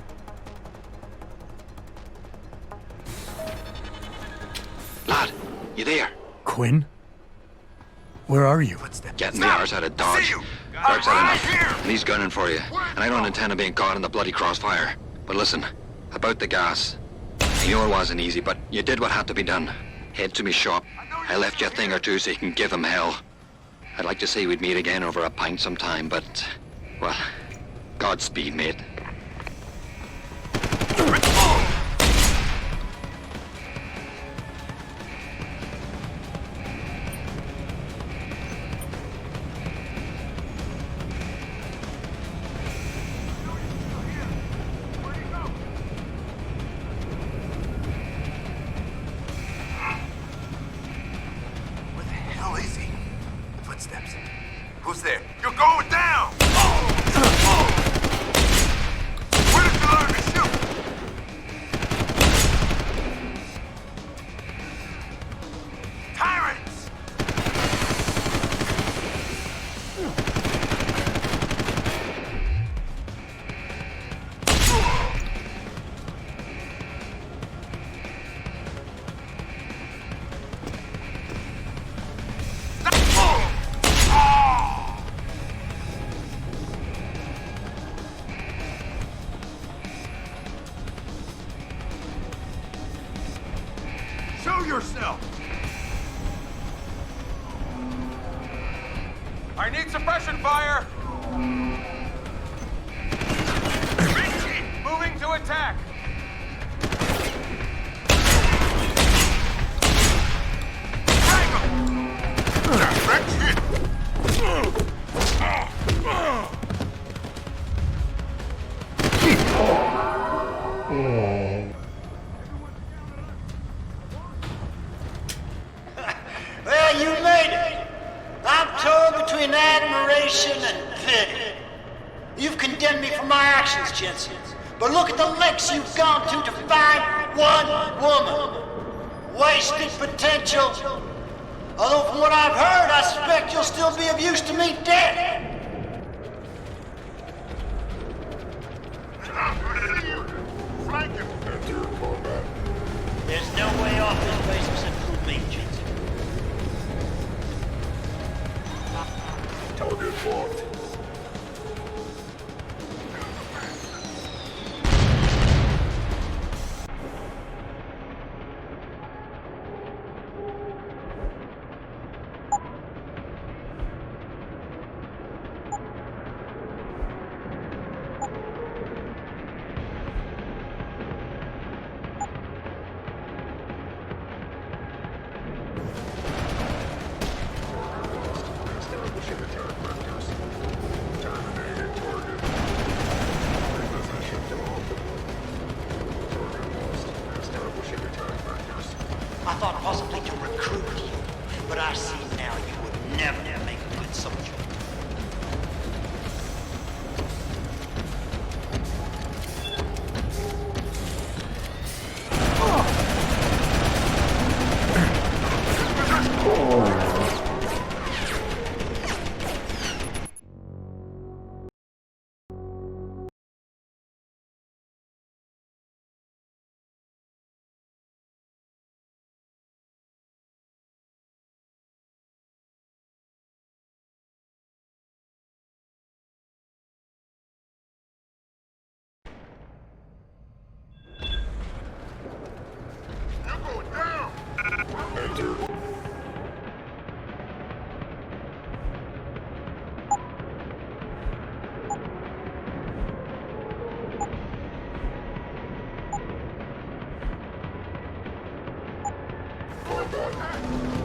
Lad, you there? Quinn? Where are you? Getting the arse out of Dodge. Dark's had enough, and he's gunning for you. And I don't intend on being caught in the bloody crossfire. But listen, about the gas. I know it wasn't easy, but you did what had to be done. Head to me shop. I left you a thing or two so you can give him hell. I'd like to say we'd meet again over a pint sometime, but... well, Godspeed, mate. Footsteps. Who's there? You're going down! Where did you learn to shoot? Tyrants! Show yourself! I need suppression fire! Moving to attack! Direct hit! Well, you made it. I'm torn between admiration and pity. You've condemned me for my actions, Jensen. But look at the lengths you've gone to find one woman. Wasted potential. Although from what I've heard, I suspect you'll still be of use to me dead. There's no way off this place except through me, Jensen. Target locked. I thought possibly to recruit you, but I see now you would never make a good soldier.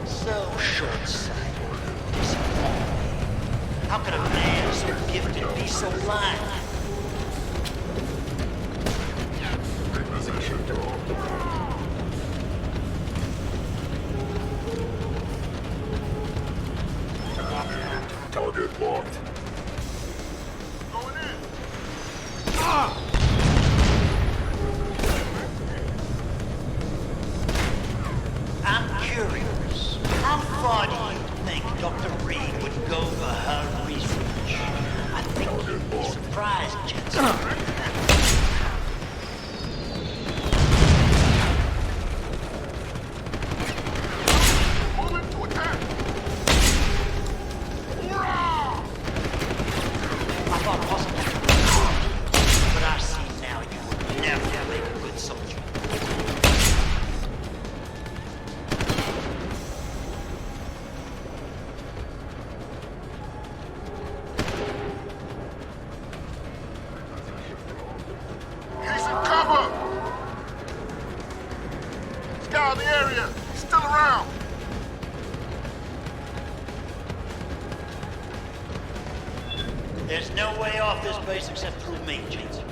So short-sighted. Disappointing. How could a man so gifted be so blind? Target locked. Going in! I'm curious. How far do you think Dr. Reed would go for her research? I think you'd be surprised, Jensen. There's no way off this base except through me, Jensen.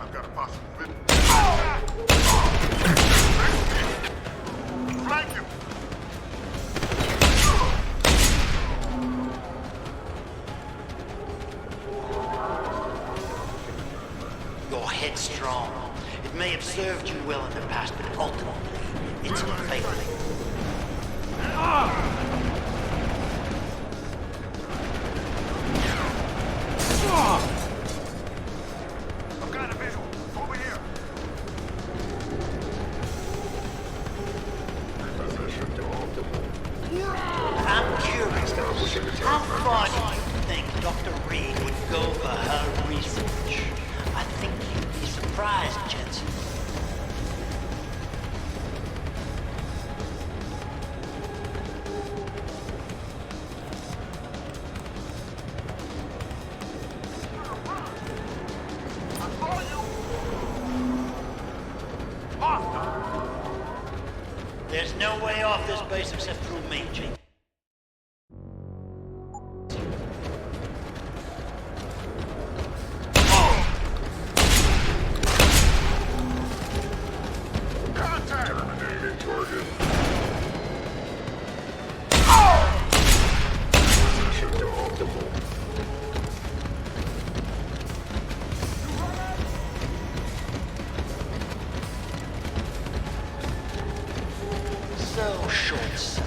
I've got a possible may have served you well in the past, but ultimately, it's unfaithful. I've got a visual. Over here. I'm curious. How far do you think Dr. Reed would go for her research? I think you'd be surprised, Jensen. There's no way off this base except through me, Jake. So short-sighted.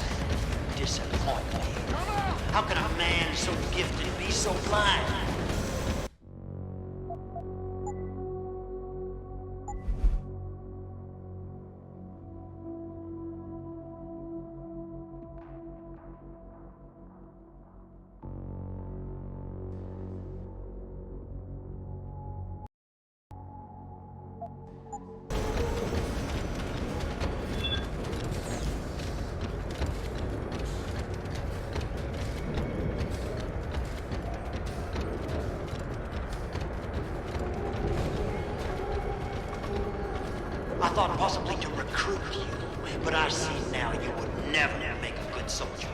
Disappoint me. How can a man so gifted be so blind? I thought possibly to recruit you, but I see now you would never make a good soldier.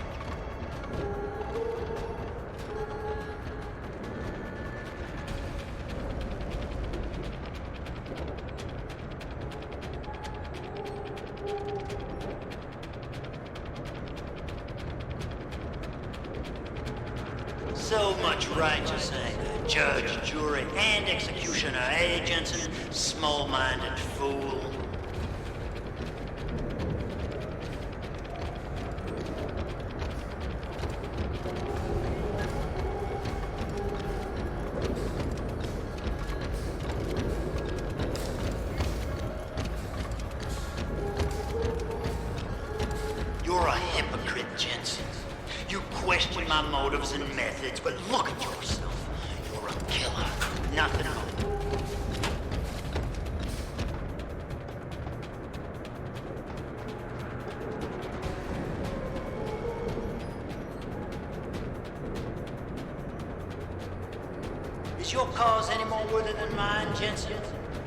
So much righteous anger, judge, jury, and executioner, eh, Jensen? Small-minded fool. You're a hypocrite, Jensen. You question my motives and methods, but look at yourself. You're a killer, nothing more. Is your cause any more worthy than mine, Jensen?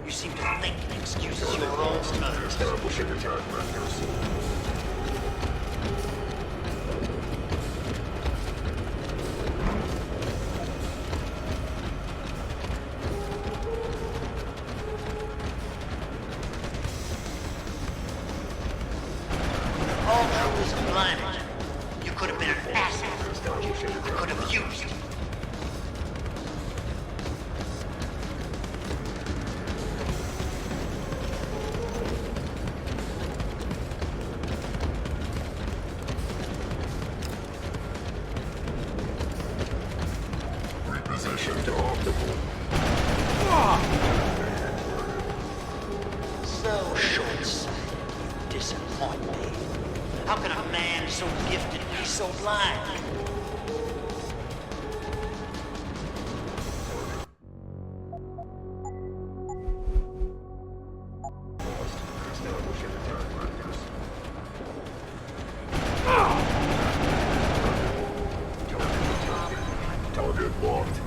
You seem to think it excuses your own motives. Establishing attack vectors. All truth is blinded. You could have been an asset. You could have used. Reposition to optimal. So short-sighted. Disappoint me. How can a man so gifted be so blind? Establishing attack vectors. Target locked.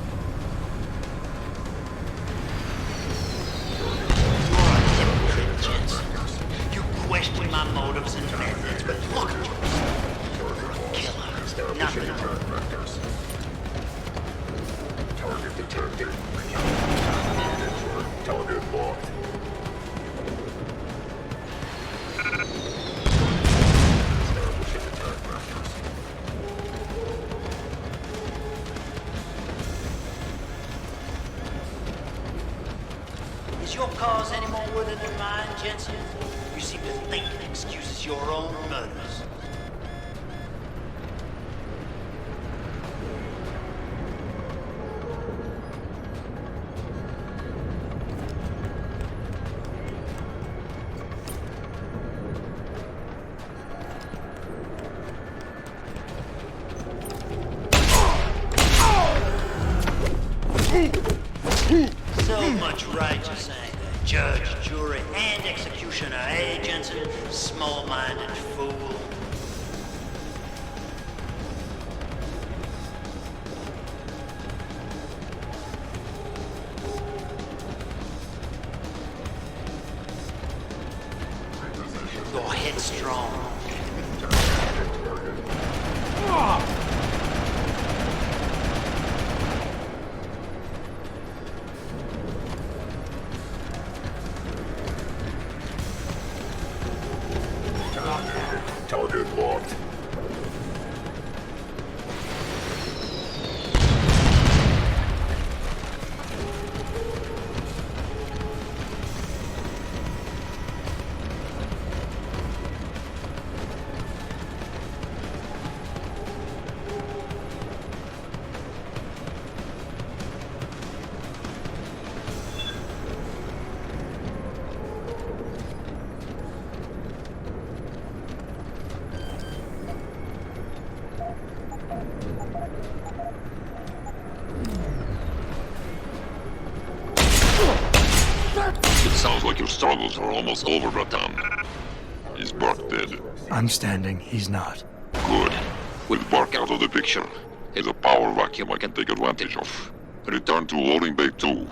You question my motives and methods, but look at yourself. You're a killer, nothing more. Target detected. Target locked. Establishing attack vectors. Is your cause any more worthy than your mind, Jensen? You seem to think it excuses your own murders. So much righteous anger. Judge, jury, and executioner, eh, Jensen? Small-minded fool. You're headstrong. Target locked. Sounds like your struggles are almost over, Bratan. Is Burke dead? I'm standing, he's not. Good. With Burke out of the picture, there's a power vacuum I can take advantage of. Return to loading bay 2.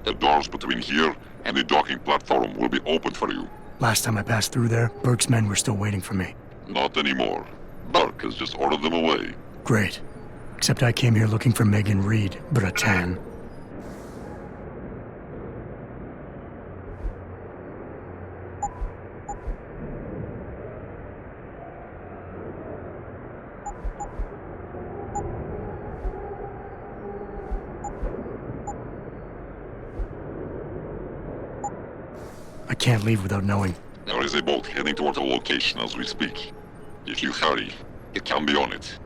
The doors between here and the docking platform will be open for you. Last time I passed through there, Burke's men were still waiting for me. Not anymore. Burke has just ordered them away. Great. Except I came here looking for Megan Reed, Bratan. I can't leave without knowing. There is a boat heading toward the location as we speak. If you hurry, you can be on it.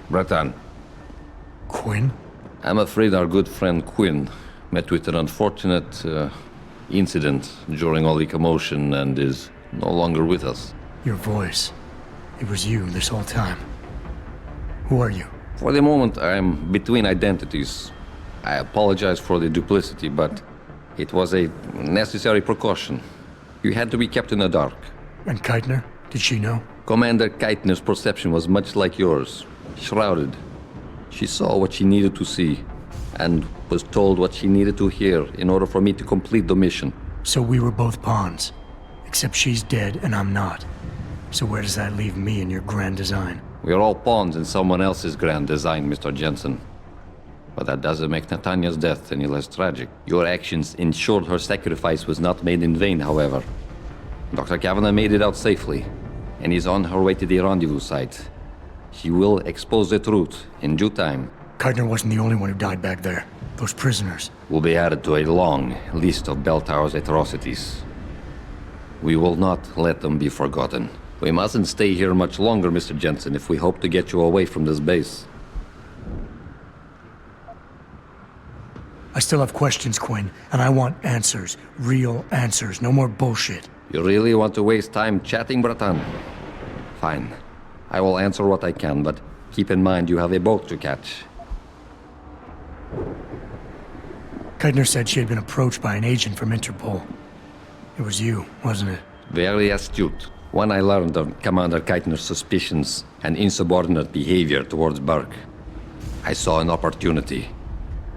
Bratan. Quinn? I'm afraid our good friend Quinn met with an unfortunate incident during all the commotion and is no longer with us. Your voice. It was you this whole time. Who are you? For the moment, I'm between identities. I apologize for the duplicity, but it was a necessary precaution. You had to be kept in the dark. And Keitner? Did she know? Commander Keitner's perception was much like yours. Shrouded. She saw what she needed to see, and was told what she needed to hear in order for me to complete the mission. So we were both pawns. Except she's dead and I'm not. So where does that leave me in your grand design? We're all pawns in someone else's grand design, Mr. Jensen. But that doesn't make Natanya's death any less tragic. Your actions ensured her sacrifice was not made in vain, however. Dr. Kavanagh made it out safely, and is on her way to the rendezvous site. She will expose the truth in due time. Keitner wasn't the only one who died back there. Those prisoners will be added to a long list of Bell Tower's atrocities. We will not let them be forgotten. We mustn't stay here much longer, Mr. Jensen, if we hope to get you away from this base. I still have questions, Quinn, and I want answers. Real answers, no more bullshit. You really want to waste time chatting, Bratan? Fine. I will answer what I can, but keep in mind you have a boat to catch. Keitner said she had been approached by an agent from Interpol. It was you, wasn't it? Very astute. When I learned of Commander Keitner's suspicions and insubordinate behavior towards Burke, I saw an opportunity.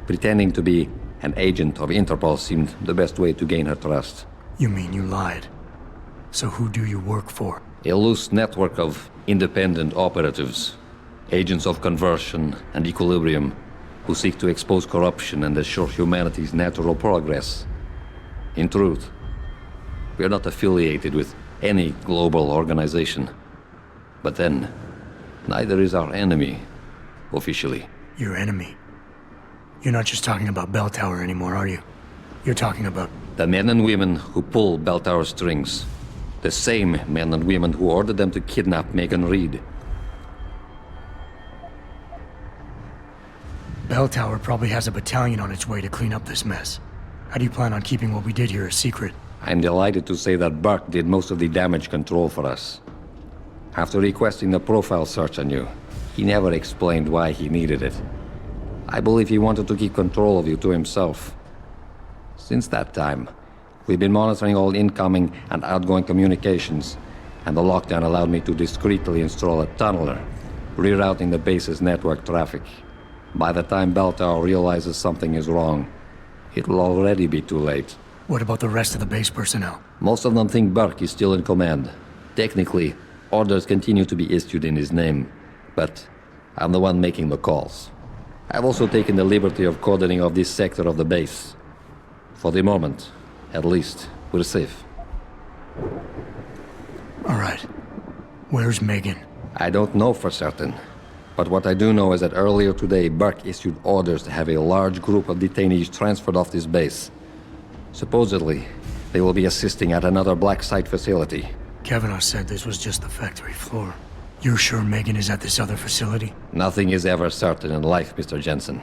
Pretending to be an agent of Interpol seemed the best way to gain her trust. You mean you lied? So who do you work for? A loose network of independent operatives, agents of conversion and equilibrium, who seek to expose corruption and assure humanity's natural progress. In truth, we are not affiliated with any global organization. But then, neither is our enemy, officially. Your enemy? You're not just talking about Bell Tower anymore, are you? You're talking about... The men and women who pull Bell Tower strings. The same men and women who ordered them to kidnap Megan Reed. Bell Tower probably has a battalion on its way to clean up this mess. How do you plan on keeping what we did here a secret? I'm delighted to say that Burke did most of the damage control for us. After requesting the profile search on you, he never explained why he needed it. I believe he wanted to keep control of you to himself. Since that time, we've been monitoring all incoming and outgoing communications, and the lockdown allowed me to discreetly install a tunneler, rerouting the base's network traffic. By the time Bell Tower realizes something is wrong, it will already be too late. What about the rest of the base personnel? Most of them think Burke is still in command. Technically, orders continue to be issued in his name, but I'm the one making the calls. I've also taken the liberty of cordoning off this sector of the base. For the moment, at least, we're safe. All right. Where's Megan? I don't know for certain. But what I do know is that earlier today, Burke issued orders to have a large group of detainees transferred off this base. Supposedly, they will be assisting at another black site facility. Kavanaugh said this was just the factory floor. You're sure Megan is at this other facility? Nothing is ever certain in life, Mr. Jensen.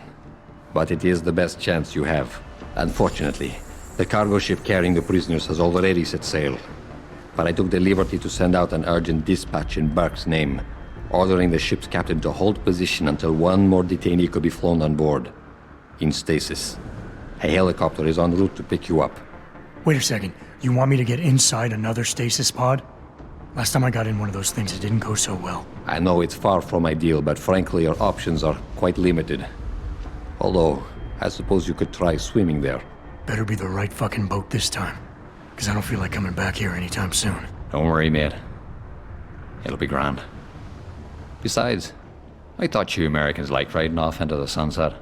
But it is the best chance you have. Unfortunately, the cargo ship carrying the prisoners has already set sail. But I took the liberty to send out an urgent dispatch in Burke's name, ordering the ship's captain to hold position until one more detainee could be flown on board. In stasis. A helicopter is en route to pick you up. Wait a second. You want me to get inside another stasis pod? Last time I got in one of those things, it didn't go so well. I know it's far from ideal, but frankly, your options are quite limited. Although, I suppose you could try swimming there. Better be the right fucking boat this time. Because I don't feel like coming back here anytime soon. Don't worry, mate. It'll be grand. Besides, I thought you Americans liked riding off into the sunset.